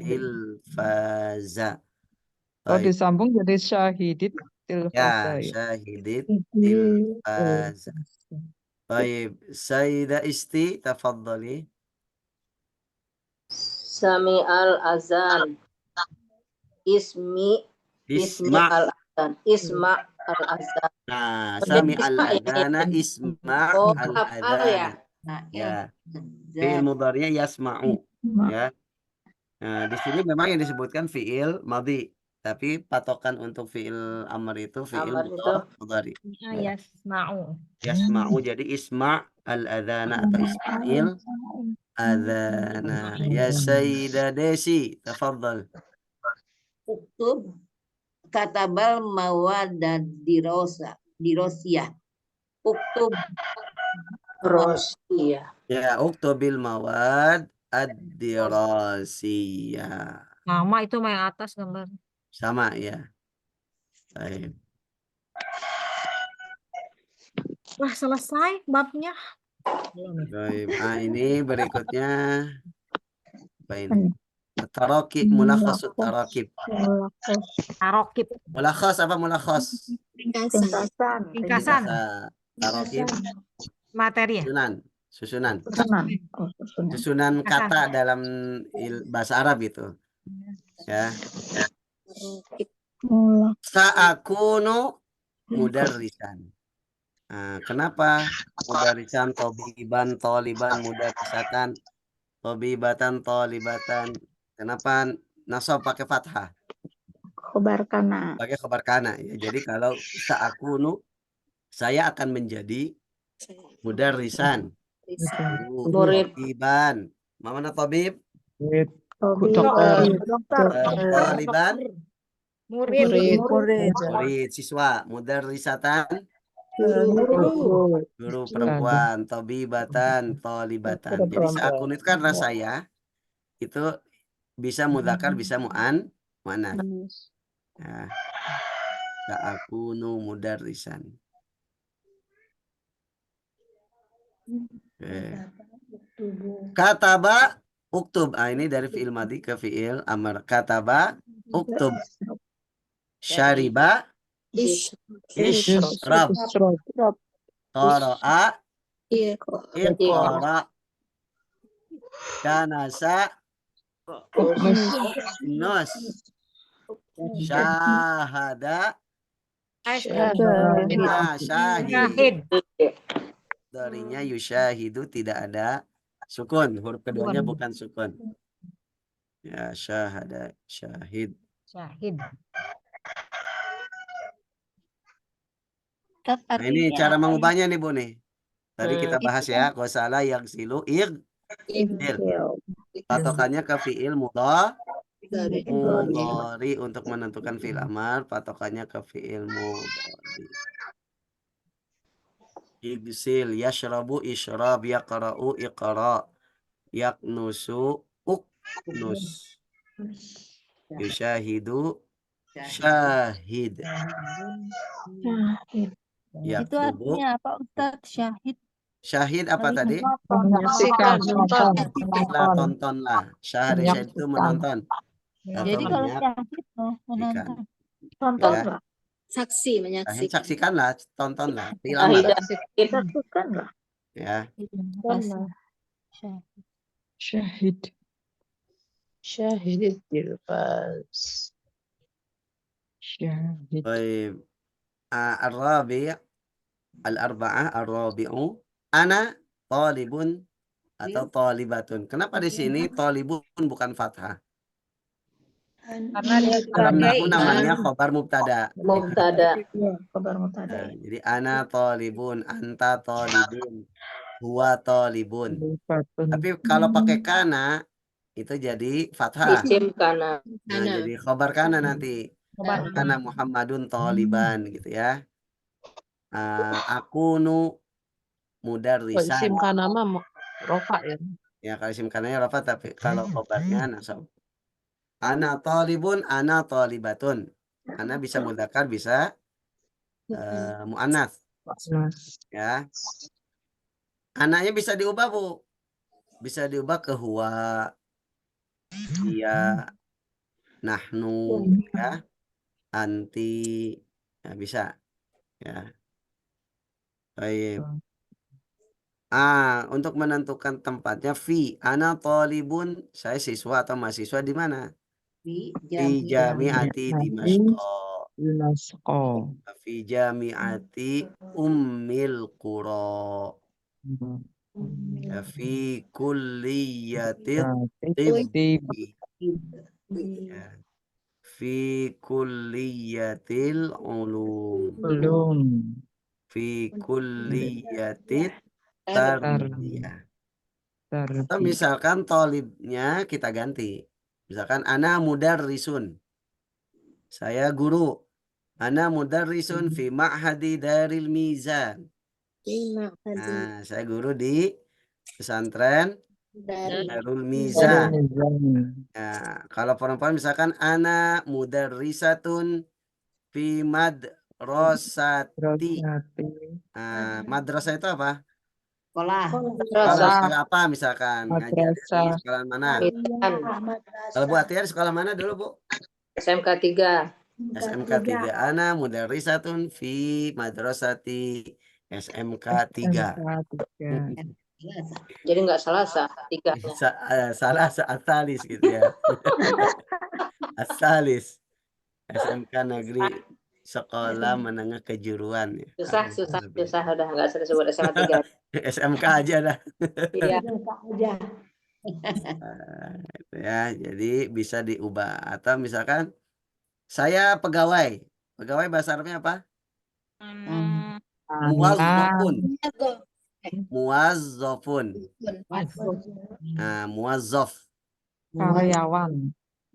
tilfaza. Oh, disambung jadi syahidid tilfaza. Ya, syahidid tilfaza. Baik, Sayyidah Isti, tafadhali. Sami al-azan. Isma al-azan. Nah, sami al-adana isma al-adana. Ya. Fi'il mudhari'nya yasma'u. Ya. Nah, di sini memang yang disebutkan fi'il madhi, tapi patokan untuk fi'il amr itu fi'il mudhari. Yasma'u. Yasma'u jadi isma' al-adana atau isma'il adana. Ya Sayyidah Desi, tafadhal. Uktub katabal mawadah dirosiyah. Uktub Rosiyah. Ya, uktubil mawad ad-dirasiyah. Sama itu yang atas gambar. Sama ya. Baik. Wah, selesai babnya. Baik. Ini berikutnya apa ini? Tarakib, mulakhasut tarakib. Tarakib. Mulakhas apa mulakhas? Ringkasan. Tarakib. Materi. Susunan kata dalam bahasa Arab itu. Ya. Sa'akunu mudarrisan. Nah, kenapa mudarrisan, tobiban, toliban, mudarrisatan, tobibatan, tolibatan? Kenapa nasab pakai fathah? Khobar kana. Pakai khobar kana. Ya, jadi kalau sa'akunu, saya akan menjadi mudarrisan. Tobiban. Mana tabib? Dokter. Toliban. Murid. Siswa. Mudarrisatan. Guru perempuan. Tobibatan, tolibatan. Jadi sa'akunu itu kan saya itu bisa mudzakkar, bisa mu'anats. Ya. Sa'akunu mudarrisan. Kataba uktub. Ini dari fi'il madhi ke fi'il amr. Kataba uktub. Syariba ishrab. Qara'a iqra. Kanasa nus. Syahada syahid. Darinya yushahidu tidak ada sukun. Huruf keduanya bukan sukun. Ya, syahada, syahid. Syahid. Nah, ini cara mengubahnya nih Bu nih. Tadi kita bahas ya, qasala yaghsilu igsil. Patokannya ke fiil mudhari untuk menentukan fiil amar, patokannya ke fiil mudhari. Igsil, yashrabu ishrab, yaqra'u iqra, yaknusu uknus, yushahidu syahid, Itu yaktubu. artinya apa Ustadz? Syahid. Syahid apa tadi? Menyaksikan, Lah, tontonlah. Syahid itu menonton. Jadi Atau kalau menyaksikan. syahid menonton. Tonton Ya. nggak? Saksi Syahid menyaksikan. saksikanlah, tontonlah. Fiil amar. Saksikan lah. Ya. Tonton. Syahid. Syahid tilfaz. Syahid. Baik. Ar-rabi' al-arba'ah ar-rabi'u ana talibun atau talibatun. Kenapa di sini talibun bukan fathah? Karena dia Dalam sebagai nahwu namanya khobar mubtada. Mubtada. Iya, kabar mutada. Nah, jadi ana talibun, anta talibun, huwa talibun. Tapi kalau pakai kana itu jadi fathah. Isim kana. Nah, jadi khobar kana nanti. Kana Muhammadun taliban gitu ya. Akunu mudarrisan. Isim kana mah rofa ya. Ya, kalau isim kananya rafa, tapi kalau khobarnya nasab. Ana talibun, ana talibatun. Ana bisa mudzakkar, bisa muannats. Ya. Anaknya bisa diubah, Bu. Bisa diubah ke huwa, iya, nahnu, ya, anti, ya bisa. Ya. Baik. Untuk menentukan tempatnya fi ana talibun, saya siswa atau mahasiswa di mana? Fi jami'ati Dimashq. Fi jami'ati Ummil Qura. Ya, fi kulliyatit tibbi. Ya. Fi kulliyatil ulum. Fi kulliyatit tarbiyah. Atau misalkan tolibnya kita ganti. Misalkan ana mudarrisun. Saya guru. Ana mudarrisun fi ma'hadi daril mizan. Nah, saya guru di pesantren Darul Mizan. Nah, kalau perempuan misalkan ana mudarrisatun fi madrasati. Madrasah itu apa? Sekolah. Sekolah apa misalkan? Ngajar di sekolah mana? Kalau Bu Atia di sekolah mana dulu, Bu? SMK 3. SMK 3. Ana mudarrisatun fi madrasati SMK 3. Jadi nggak salah 3-nya. Salah asalis gitu ya. Asalis. SMK negeri sekolah menengah kejuruan ya. Susah udah nggak usah disebut SMA 3. SMK aja dah. Iya. Ya, jadi bisa diubah atau misalkan saya pegawai. Pegawai bahasa Arabnya apa? Muwazzafun. Muwazzafun. Muwazzaf.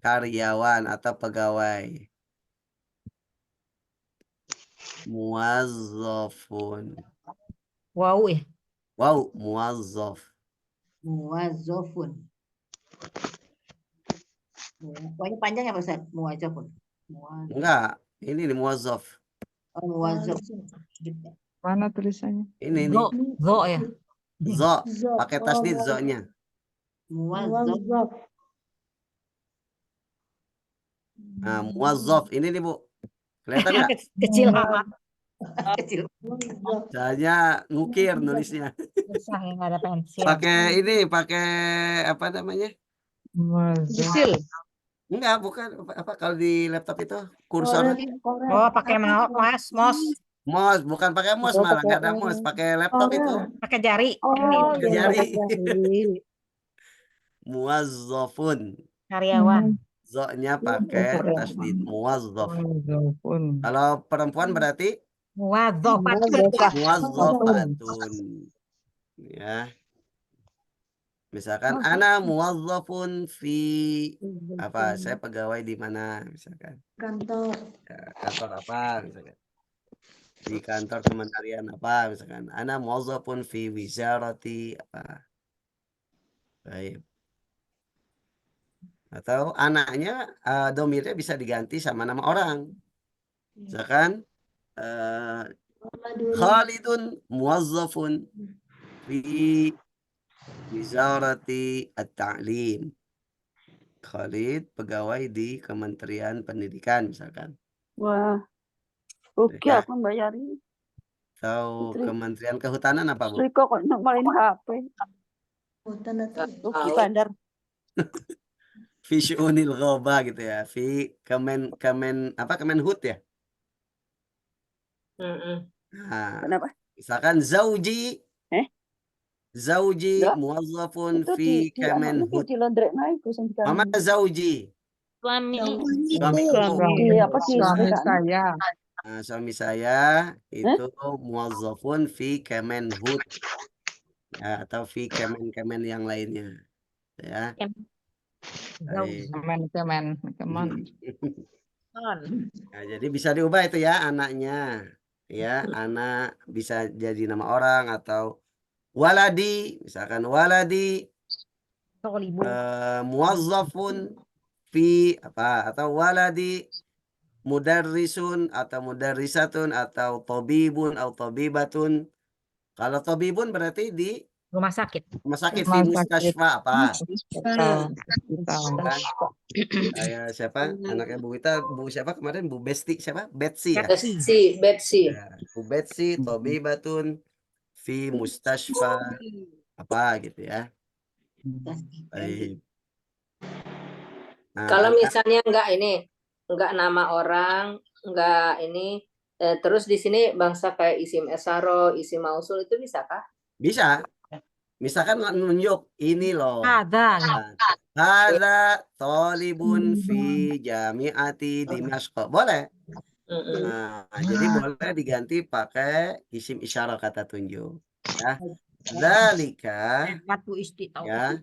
Karyawan atau pegawai. Muwazzafun. Wow ya. Wow, muwazzaf. Muwazzafun. Pokoknya panjang ya Pak Ustaz? Muwazzafun. Enggak, ini nih muwazzaf. Oh, muwazzaf. Mana tulisannya? Ini nih. Zo ya. Zo, pakai tasdid zo-nya. Muwazzaf. Nah, muwazzaf ini nih, Bu. Kelihatan nggak? Kecil amat. Kecil. Saya ngukir nulisnya. Susah ya, nggak ada pensil. Pakai apa namanya? Kecil. Enggak, bukan apa kalau di laptop itu kursor. Oh, pakai mouse. Mouse, bukan pakai mouse malah nggak ada mouse, pakai laptop itu. Pakai jari. Pakai jari. Muwazzafun. Karyawan. Zo-nya pakai tasdid muwazzaf. Muwazzafun. Kalau perempuan berarti Muwadzafatun. muwazzafatun. Ya. Misalkan ana muwazzafun fi apa? Saya pegawai di mana misalkan. Kantor. Ya, kantor apa misalkan. Di kantor kementerian apa misalkan. Ana muwazzafun fi wizarati apa. Baik. Atau anaknya domirnya bisa diganti sama nama orang. Misalkan Khalidun muwazzafun fi wizarati at-ta'lim. Khalid pegawai di Kementerian Pendidikan misalkan. Wah, oke Ya. aku bayarin. Atau Putri. Kementerian Kehutanan apa, Bu? Riko kok main HP. Hutan atau Oke, Bandar. Fi syu'unil ghaba gitu ya. Fi Kemenhut ya. Nah, Kenapa? misalkan zauji Enggak. muwazzafun Itu fi di anaknya Kemenhut. di laundry naik terus Mama zauji. Suami. Suamiku. Di apa di Suami SPKN? saya. Nah, suami saya itu muwazzafun fi Kemenhut. Ya, atau fi Kemen yang lainnya. Ya. Baik. Kemen. Nah, jadi bisa diubah itu ya anaknya. Ya, anak bisa jadi nama orang atau waladi, misalkan waladi muwazzafun fi apa atau waladi mudarrisun atau mudarrisatun atau tabibun atau tabibatun. Kalau tabibun berarti di Rumah sakit. rumah sakit, Rumah fi sakit. mustasfa apa? Hospital. Kan? Kayak siapa? Anaknya Bu Wita, Bu siapa kemarin? Bu Besti siapa? Betsy ya? Betsy. Ya, Bu Betsy, tabibatun fi mustasfa apa gitu ya. Baik. Nah, Kalau misalnya enggak nama orang, enggak ini, terus di sini bangsa kayak isim esaro, isim mausul itu bisa kah? bisa. Misalkan nunjuk ini loh. Ada. Ada tolibun fi jamiati Dimashq. Boleh. Nah, jadi boleh diganti pakai isim isyarah kata tunjuk. Ya. Zalika ya.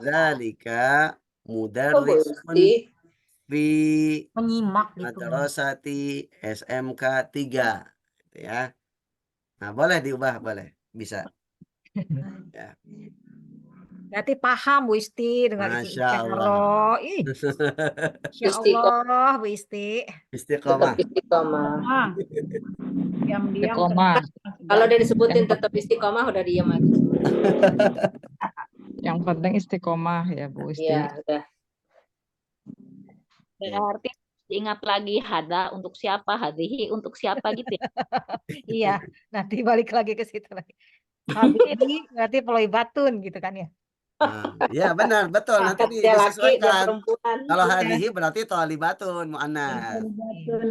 Zalika mudarrisun fi Menyimak gitu. madrasati SMK 3 gitu ya. Nah, boleh diubah, boleh. Bisa. Ya. Berarti paham Bu Isti dengan isim Masya isyarah. Allah. Ih, Masya Allah Bu Isti. Istiqomah. Istiqomah. Diam-diam. Koma. Kalau udah disebutin tetap istiqomah udah diam aja. Yang penting istiqomah ya Bu Isti. Iya, udah. Berarti ingat lagi hada untuk siapa, hadihi untuk siapa gitu ya. Iya, nanti balik lagi ke situ lagi. Hadihi berarti peloi-batun gitu kan ya. Nah, ya benar, betul. Nanti Dia laki, dia disesuaikan. perempuan. Kalau hadihi berarti tolibatun mu'annas.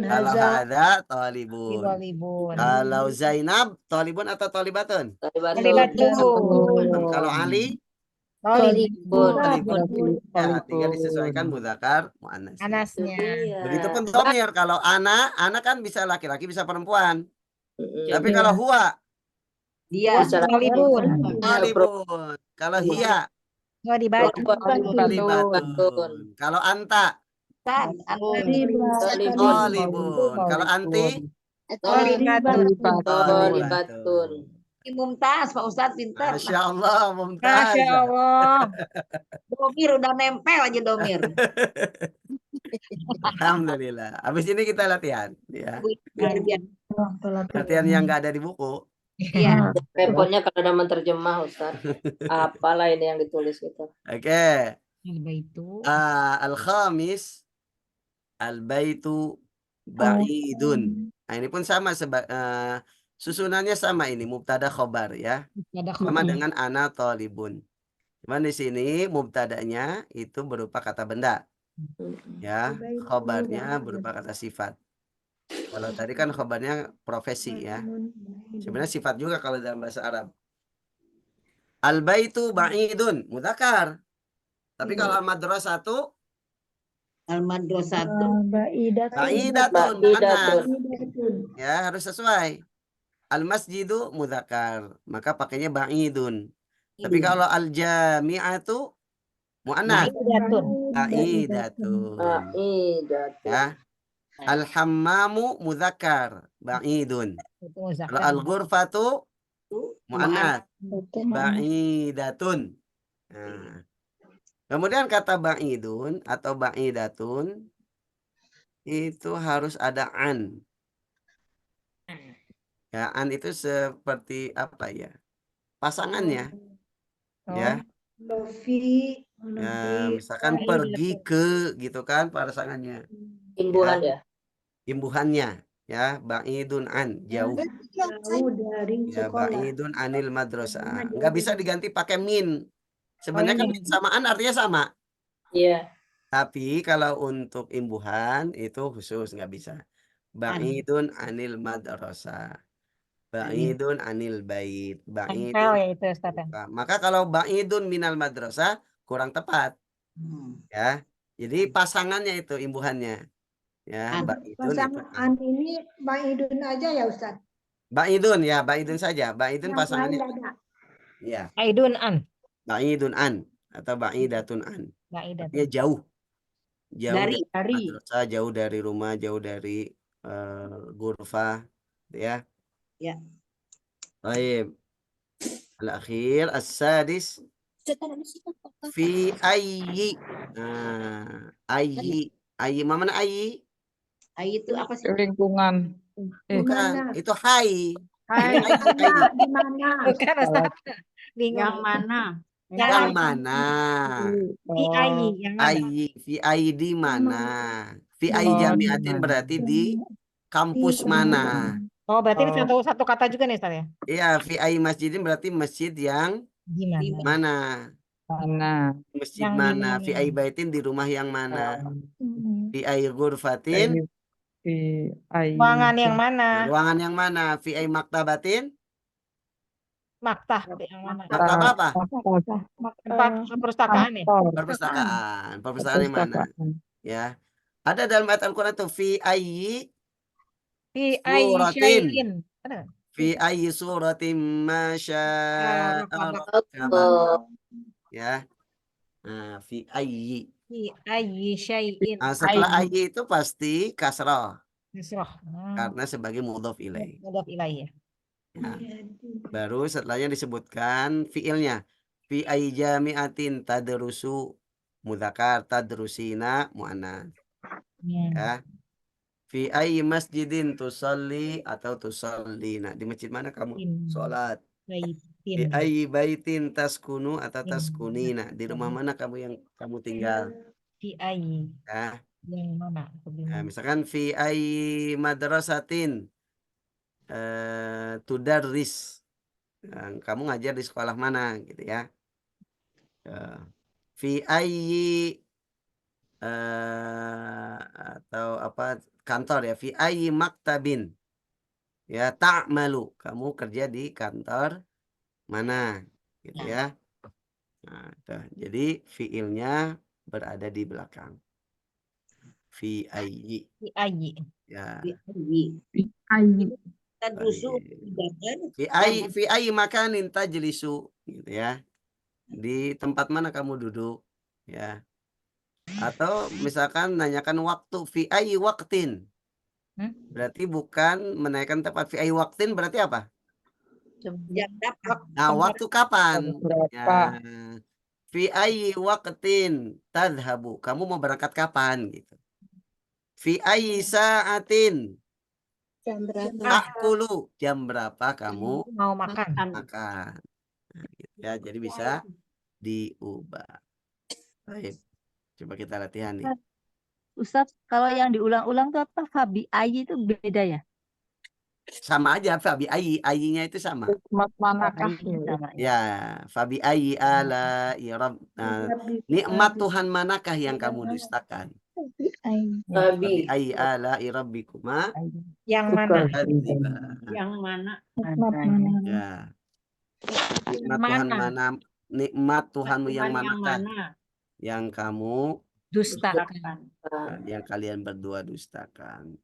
Kalau hada tolibun. Walibun. Kalau Zainab tolibun atau tolibatun? Tolibatun. Kalau Ali Tolibun. ya, tinggal disesuaikan mudzakar mu'annas. Anasnya. Begitupun dhamir. Kalau anak kan bisa laki-laki bisa perempuan. Tapi Iya. kalau huwa Dia. Walibun. tolibun. Kalau hiya Walibatun. tolibatun. Kalau anta tolibun. Kalau anti Tolibatun. Mumtaz, Pak Ustadz pintar. Masya Allah, mumtaz. Masya Allah. Domir udah nempel aja domir. Alhamdulillah. Habis ini kita latihan, ya. Biar Latihan yang nggak ada di buku. Iya. Repotnya kalau ada menerjemah, Ustaz. Apalah ini yang ditulis itu. Oke. Al-baitu. Al-khamis al-baitu ba'idun. Nah, ini pun sama susunannya sama ini mubtada khobar ya. Sama dengan ana tolibun. Cuman di sini mubtadanya itu berupa kata benda. Ya, khobarnya berupa kata sifat. Kalau tadi kan khobarnya profesi ya. Sebenarnya sifat juga kalau dalam bahasa Arab. Al-baitu ba'idun, mudzakkar. Tapi kalau al-madrasatu Al-madrasatu. Ba'idatun, muannas. Ya, harus sesuai. Al-masjidu mudzakkar, maka pakainya ba'idun. Tapi kalau al-jami'atu muannas, Ba'idatun. ba'idatun. Ya. Al-hammamu mudzakkar, ba'idun. Itu Kalau muzakkar. al-ghurfatu muannas, ba'idatun. Nah. Kemudian kata ba'idun atau ba'idatun itu harus ada an. Ya, an itu seperti apa ya? Pasangannya. Ya. Ya, misalkan pergi ke gitu kan pasangannya. Imbuhan ya. Imbuhannya ya, ba'idun an, jauh. Jauh dari Ya, sekolah. ba'idun anil madrasah. Enggak bisa diganti pakai min. Sebenarnya kan min sama an artinya sama. Iya. Tapi kalau untuk imbuhan itu khusus nggak bisa. Ba'idun anil madrasah. Ba'idun anil bait. Tempel Ba'idun. ya itu Ustaz. Maka kalau ba'idun minal madrasah kurang tepat. Ya. Jadi pasangannya itu imbuhannya. Ya, ba'idun itu. Pasangan ini Ba'idun aja ya Ustaz. Ba'idun ya, ba'idun saja. Ba'idun Yang pasangannya. lain ada. Ya. Ba'idun an. Ba'idun an atau ba'idatun an. Ba'idatun. Artinya jauh. Jauh Dari. madrasah, jauh dari rumah, jauh dari ghurfah, ya. Ya. Baik. Al-akhir as-sadis fi ayyi. Nah, ayyi. Ayyi mana ayyi? Ayy itu apa sih? Lingkungan. Bukan, itu hai. Hai, Di mana? Bukan Ustaz. Bingung. yang mana? Yang mana? Di ayyi, yang mana? Ayyi, fi ayyi di mana? Fi ayyi jami'atin berarti di kampus mana? Oh, berarti ini satu kata juga nih Ustaz ya? Iya, fi ayyi masjidin berarti masjid yang Gimana? mana? Mana? Masjid Yang mana? di Fi ayyi baitin di rumah yang mana? Fi ayyi ghurfatin Di Ruangan yang mana? ruangan yang mana? Fi ayyi maktabatin Maktah yang mana? maktab apa? Tempat perpustakaan ya? Perpustakaan. Perpustakaan yang mana? Ya. Ada dalam ayat Al-Quran itu fi ayyi Fi ayyi suratin. syai'in. Ada nggak? Fi ayyi suratin ma syaa ya. Nah, fi ayyi. Fi ayyi syai'in. Nah, setelah ayyi itu pasti kasrah Nisrah. karena sebagai mudhof ilaih. Mudhof ilaih ya. Nah, baru setelahnya disebutkan fiilnya. Fi ayyi jami'atin tadrusu mudzakkar, tadrusina muannas. Ya. Fi ayyi masjidin tusalli atau tusallina. Di masjid mana kamu sholat? Fi ayyi baitin taskunu atau taskunina. Di rumah mana kamu yang kamu tinggal? Fi ayyi. Ya. Yang mana? Nah, misalkan fi ayyi madrasatin tudarris. Kamu ngajar di sekolah mana gitu ya. Fi ayyi atau apa kantor ya, fi ayyi maktabin ya ta'malu, kamu kerja di kantor mana gitu ya. Nah, jadi fiilnya berada di belakang fi ayyi ya. Fi ayyi makanin tajlisu gitu ya, di tempat mana kamu duduk ya. Atau misalkan nanyakan waktu fi ayyi waqtin, berarti bukan menanyakan tepat. Fi ayyi waqtin berarti apa? Nah, waktu kapan ya. Fi ayyi waqtin tadhhabu, kamu mau berangkat kapan gitu. Fi ayyi sa'atin ta'kulu, jam berapa kamu mau makan. Nah, gitu ya, jadi bisa diubah. Baik, coba kita latihan nih. Ustadz, kalau yang diulang-ulang tuh apa? Fabi ayyi itu beda ya? Sama aja, fabi ayyi, ayyinya itu sama. Manakah ya, fabi ayyi ala rabb. Nah, nikmat Tuhan manakah yang kamu dustakan? Fabi ayyi ala rabbikuma, yang mana? Yang mana? Ya. Nikmat Tuhan mana? Nikmat Tuhanmu yang manakah yang kamu Dustakan. Yang kalian berdua dustakan.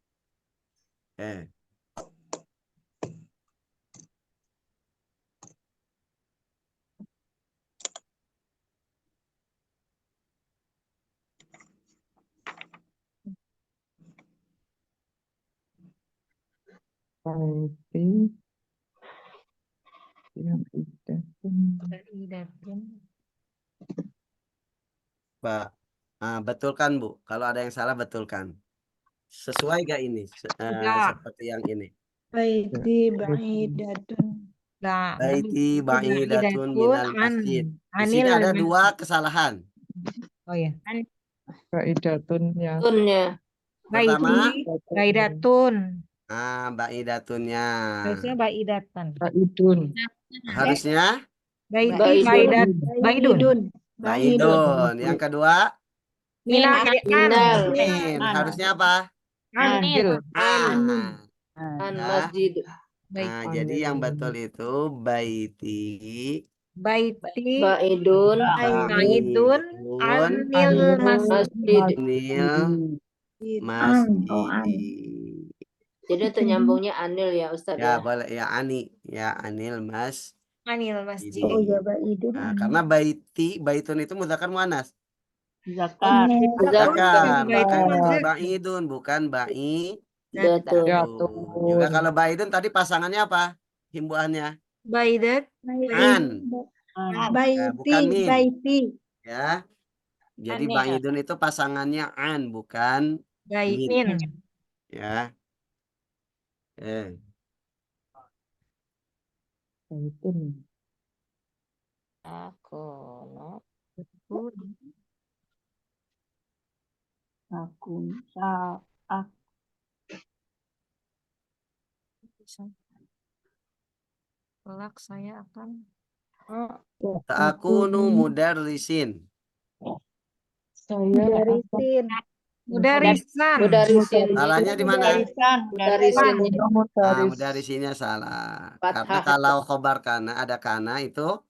Baiti yang idatun. Pak, betulkan Bu. Kalau ada yang salah betulkan. Sesuai gak ini? Seperti yang ini. Baiti ba'idatun. Baiti ba'idatun minal masjid. Di sini ada dua kesalahan. Oh ya. Baidatun yang Tunnya. Pertama, Baidatun. ba'idatunnya. Harusnya baidatan. baidun. Harusnya Baidun. baidun. Yang kedua, Minal. min. Harusnya apa? Anil. An masjid. Nah, jadi yang betul itu baiti Baidun. Baidun. Anil masjid. masjid. Jadi untuk nyambungnya anil ya Ustadz Ya, ya. boleh ya anil mas. Anil masjid. Nah, karena baitun itu mudzakkar muannas. Zakar. Zakar, maka baidun bukan Betul. Juga kalau baidun tadi pasangannya apa? Himbuannya Baidat. an. Bukan min. Baiti. Ya. Jadi An ya. baidun itu pasangannya an bukan min. Ya. Baitun. Kelak saya akan Ta'akunu mudarrisin. Saya Mudarisan. Salahnya di mana? Mudarisin. Mudarrisinnya salah. Karena kalau khobar kana ada kana itu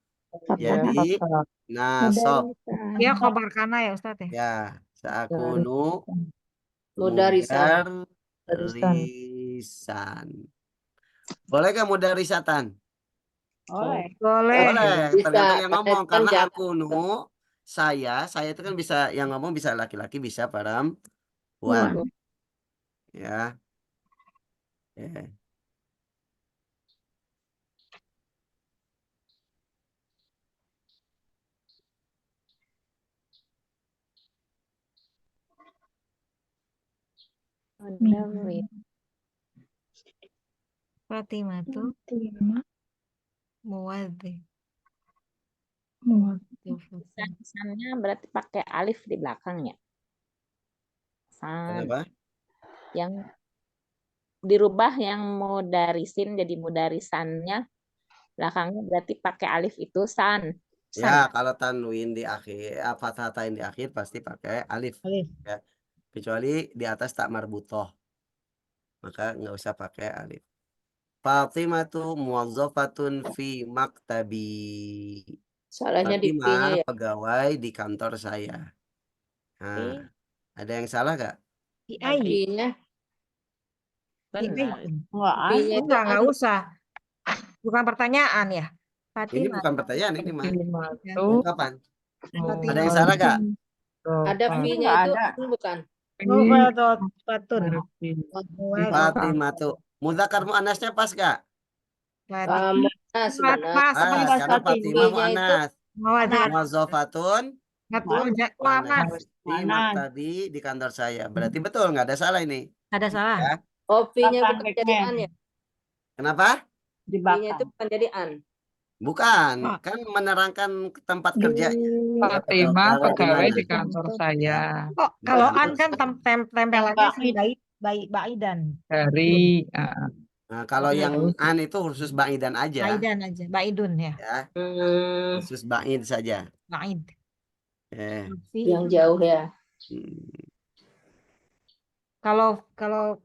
jadi nasab. Ya khabar kana ya Ustaz ya. Ya, sa'akunu Mudarisan. mudarisan. Boleh gak mudarisatan? Boleh. Boleh, Bisa. tergantung yang ngomong. Kan Karena jangan. akunu, saya itu kan bisa, yang ngomong bisa laki-laki, bisa perempuan. Ya. Fatimah tuh muwadzi. Sannya berarti pakai alif di belakangnya. San. Kenapa? Yang dirubah yang mudarisin jadi mudarisannya belakangnya berarti pakai alif itu san. Ya, kalau tanwin di akhir, fathatain di akhir pasti pakai alif. Ya. Kecuali di atas tak marbutoh. Maka nggak usah pakai alif. Fatimah tuh muwazzafatun fi maktabi. Salahnya di P-nya Fatimah ya. pegawai di kantor saya. Nah, ada yang salah gak? P-nya. Enggak usah. Bukan pertanyaan ya. Ini bukan pertanyaan, ini mah ungkapan. Fatimah. Ada yang salah gak? Ada P-nya itu bukan. Fatimah tuh mudzakkar muannasnya pas gak? Muannas. Karena Fatimah muannas. Muwazzafatun muannas. Di maktabi di kantor saya. Berarti betul, nggak ada salah ini. Ada salah. Ya. P-nya bukan jadi an ya. Kenapa? P-nya itu bukan jadi an. Bukan, kan menerangkan tempat kerja. Fatimah pegawai di kantor saya. Oh, kalau an kan tempelannya si baidan. Dari Nah, kalau yang an itu khusus baidan aja. Baidan aja, baidun ya. Khusus baid saja. Baid. Yang jauh ya. Kalau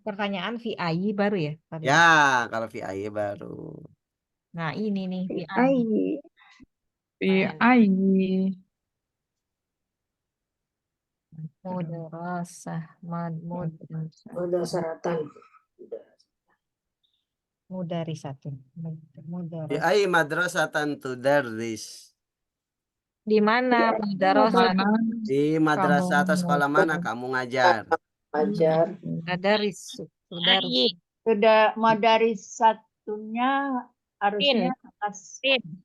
pertanyaan VI baru ya? Ya, kalau VI baru. Nah, ini nih VI. Mudarasah, Mudarasatan. mudarisatun. Fi Mudaras. ai madrasatan tudarris. Di mana mudarasah? Mana Di madrasah atau sekolah mana kamu ngajar? Ajar. Mudaris. Mudaris. Sudah madarisatunya harusnya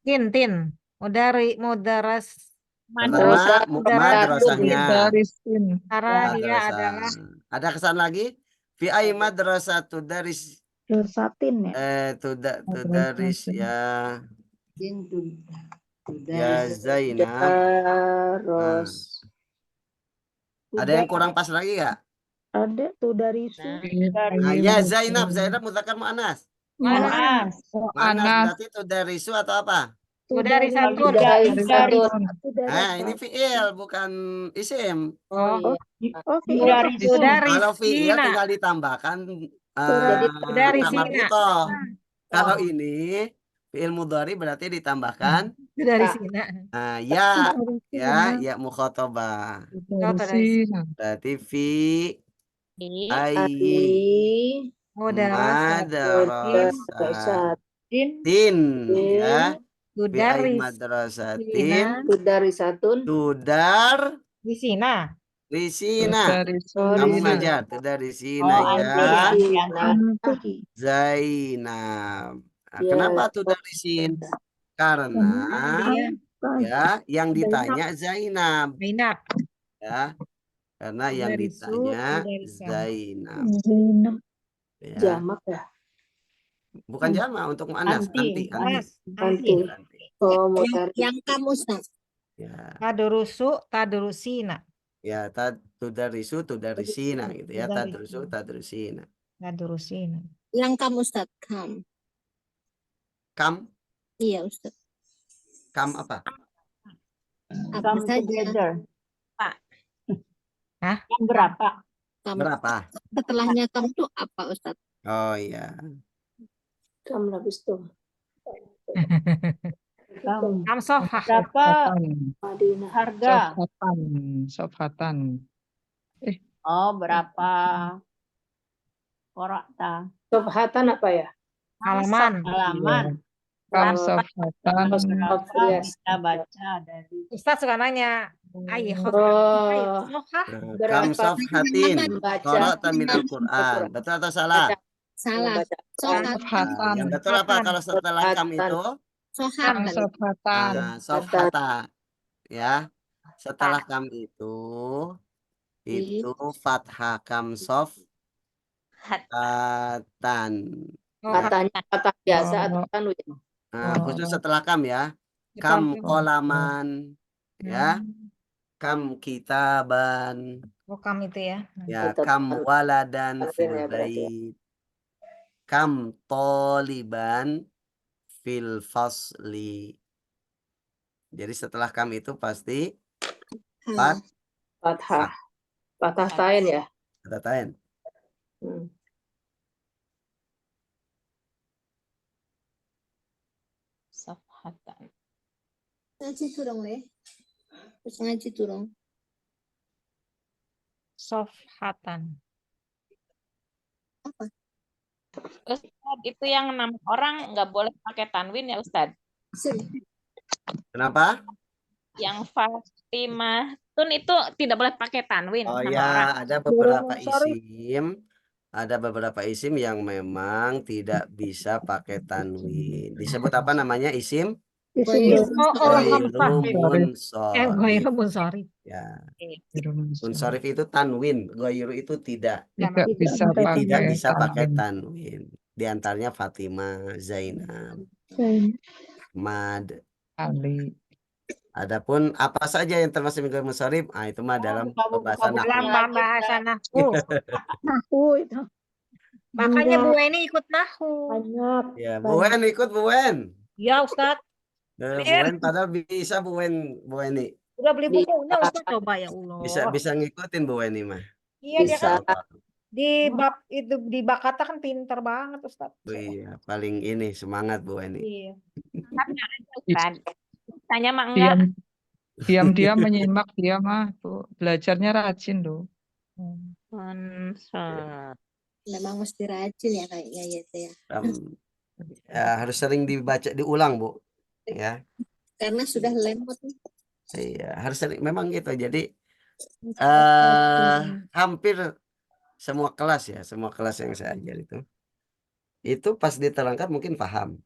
Tin. Mudaras. Pertama madrasahnya. Darisin. Karena dia Madrasah. adalah Ada kesan lagi? Fi ai madrasah tudaris. Dosatin ya. Tudaris ya. Din tuh Ya dari Zainab. Terus. Ada yang kurang pas lagi nggak? Ada tuh dari Nah, ya Zainab mudzakkar muannas. Anas. Muannas berarti tudarisu atau apa? mudarisatun. Nah, ini fiil bukan isim. Oh, iya. Kalau fiil Mudarisina. tinggal ditambahkan Mudarisina. marbutoh. Kalau ini fiil mudhari berarti ditambahkan Mudarisina. ya mukhatabah. Berarti fi ayyi madrasatin ya. Fi ayyi madrasatin Risina. Kamu ngajar dari sini ya. Zainab. Nah, kenapa tuh dari sini? Karena ya yang ditanya Zainab. Ya. Karena yang ditanya Zainab. Ya. Jamak ya. Bukan jamak untuk muannas, anti. Oh, Yang kamu Ustaz. Ya. Tadurusina. Ya, tudarisu tudarisina gitu ya. Tadrusina. Tadurusina. Yang kamu Ustaz. Kam Iya Ustaz. kam apa? Apa saja. Pak. Hah? Yang berapa? Berapa? Setelahnya kamu tuh apa Ustaz? Oh iya. Kam habis tuh. Kamsohah. Berapa Madinah. harga? Sofatan. Oh, berapa korokta? Sofhatan apa ya? Halaman. Kamsofatan. Berapa bisa baca dari Ustaz suka nanya. Kam sofhatin. Qara'ta minal Qur'an. Betul atau salah? Salah. Sofhatan. Yang betul apa kalau setelah kam itu? Sofhatan. Sofhata. Ya. Setelah kam itu fathah kam sofhatan. Patah biasa atau tanwin? Khusus setelah kam ya. Kam kolaman. Ya. Kam kitaban. Kam itu ya. Ya, kam waladan fil bait. Kam toliban fil fasli. Jadi setelah kam itu pasti Fathah. Fathah tain ya. Fathah tain. Sofhatan. Ngaji turun le. Terus ngaji turun. Sofhatan. Ustadz, itu yang 6 orang nggak boleh pakai tanwin ya Ustadz? Kenapa? Yang Fatimah Tun itu tidak boleh pakai tanwin. Oh 6 ya, orang. ada beberapa isim yang memang tidak bisa pakai tanwin. Disebut apa namanya isim? Ghairu munsharif. Ya. Munsharif itu tanwin, ghairu itu tidak. Tidak bisa pakai tanwin. Di antaranya Fatimah, Zainab, Ahmad, Ali. Adapun apa saja yang termasuk ghairu munsharif, itu mah dalam pembahasan nahwu. Nahwu itu. Makanya Bu Weni ikut nahwu. Ya, Bu Wen ikut Bu Wen. Ya Ustadz. Bu Wen padahal bisa Bu Weni. Udah beli bukunya Ustadz, coba ya Allah. Bisa ngikutin Bu Weni mah. Iya dia kan di bab itu di Bakata kan pinter banget Ustadz. Iya, paling ini semangat Bu Eni. Iya. Tanya mak enggak. Diam-diam menyimak dia mah, Bu. Belajarnya rajin loh. Konsol. Memang mesti rajin ya kayaknya ya Teh ya. Ya, harus sering dibaca, diulang, Bu. Ya, Karena sudah lemot nih. iya, harus sering. Memang gitu. Jadi Rajin. hampir semua kelas ya, semua kelas yang saya ajar itu pas diterangkan mungkin paham,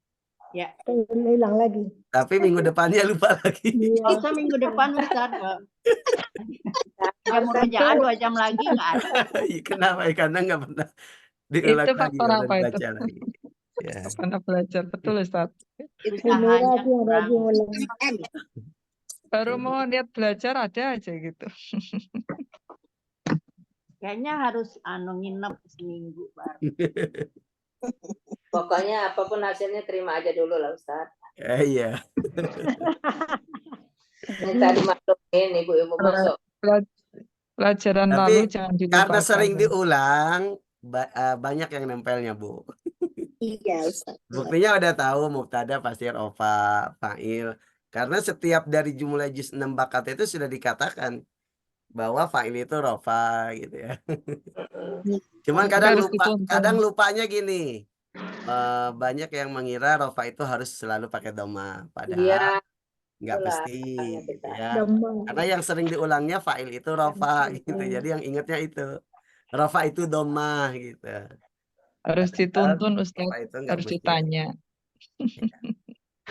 Ya. Hilang lagi. tapi minggu depannya lupa lagi. Nggak usah minggu depan Ustaz. Jam murojaah 2 jam lagi nggak ada. Kenapa? Karena nggak pernah Itu diulang lagi, faktor nggak apa pernah itu? dibaca lagi. Ya. Pernah belajar, betul Ustaz. Usahanya kurang. Baru mau lihat belajar ada aja gitu. Kayaknya harus nginep seminggu baru. Pokoknya apapun hasilnya terima aja dulu lah Ustaz. Iya. Minta dimasukin ibu-ibu masuk. Pelajaran Tapi lalu jangan dilupakan. karena sering diulang, banyak yang nempelnya, Bu. Iya Ustaz. Buktinya udah tahu mubtada pasti rofa, fa'il. Karena setiap dari jumlah juz 6 bakat itu sudah dikatakan bahwa fa'il itu rofa gitu ya. Cuman kadang lupanya gini. Banyak yang mengira rofa itu harus selalu pakai doma, padahal nggak mesti gitu ya. Karena yang sering diulangnya fa'il itu rofa gitu. Jadi yang ingatnya itu rofa itu doma gitu. Harus dituntun Ustaz, Itu nggak harus mesti. ditanya.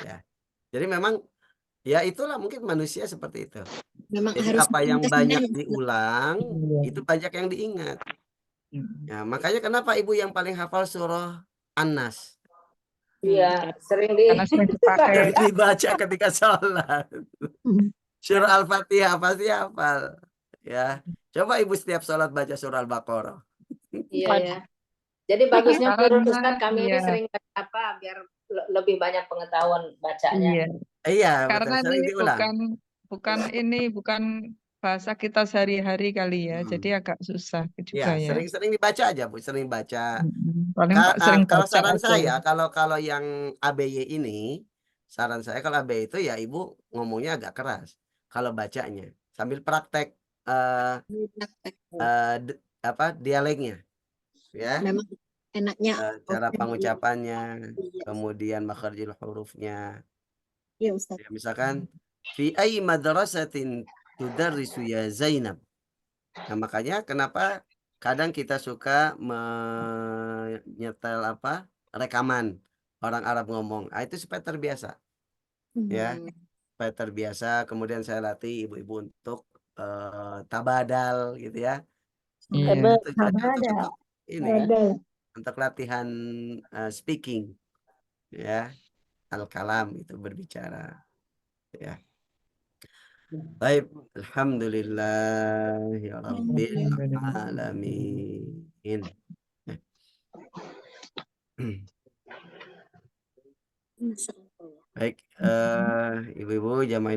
Ya. Jadi memang ya itulah mungkin manusia seperti itu. Memang Jadi harus apa yang banyak senang. diulang itu banyak yang diingat. Ya, makanya kenapa ibu yang paling hafal surah An-Nas? Iya, sering Karena sering dipakai. Dibaca ketika sholat. Surah Al-Fatihah pasti hafal. Ya, coba ibu setiap sholat baca surah Al-Baqarah. Iya ya. Jadi bagusnya menurut Karena, Ustaz kami ini iya. sering baca apa biar lebih banyak pengetahuan bacanya. Iya. Iya, Karena betul. Sering ini diulang. bukan bahasa kita sehari-hari kali ya, jadi agak susah juga ya. Sering-sering dibaca aja, Bu. Sering baca. Paling sering Kalau baca saran aja. saya, kalau yang ABY ini, saran saya kalau ABY itu ya ibu ngomongnya agak keras. Kalau bacanya sambil praktek dialeknya, ya. Memang enaknya Cara pengucapannya, kemudian makharijul hurufnya. ya Ustaz. Ya, misalkan fi ayyi madrasatin tudarrisu ya Zainab. Nah, makanya kenapa kadang kita suka menyetel rekaman orang Arab ngomong. Itu supaya terbiasa. Ya, supaya terbiasa. Kemudian saya latih ibu-ibu untuk tabadal gitu ya. Iya. Untuk ini kan, untuk latihan speaking ya, al-kalam itu berbicara ya. Baik, alhamdulillah ya rabbil alamin. Baik, ibu-ibu jamaah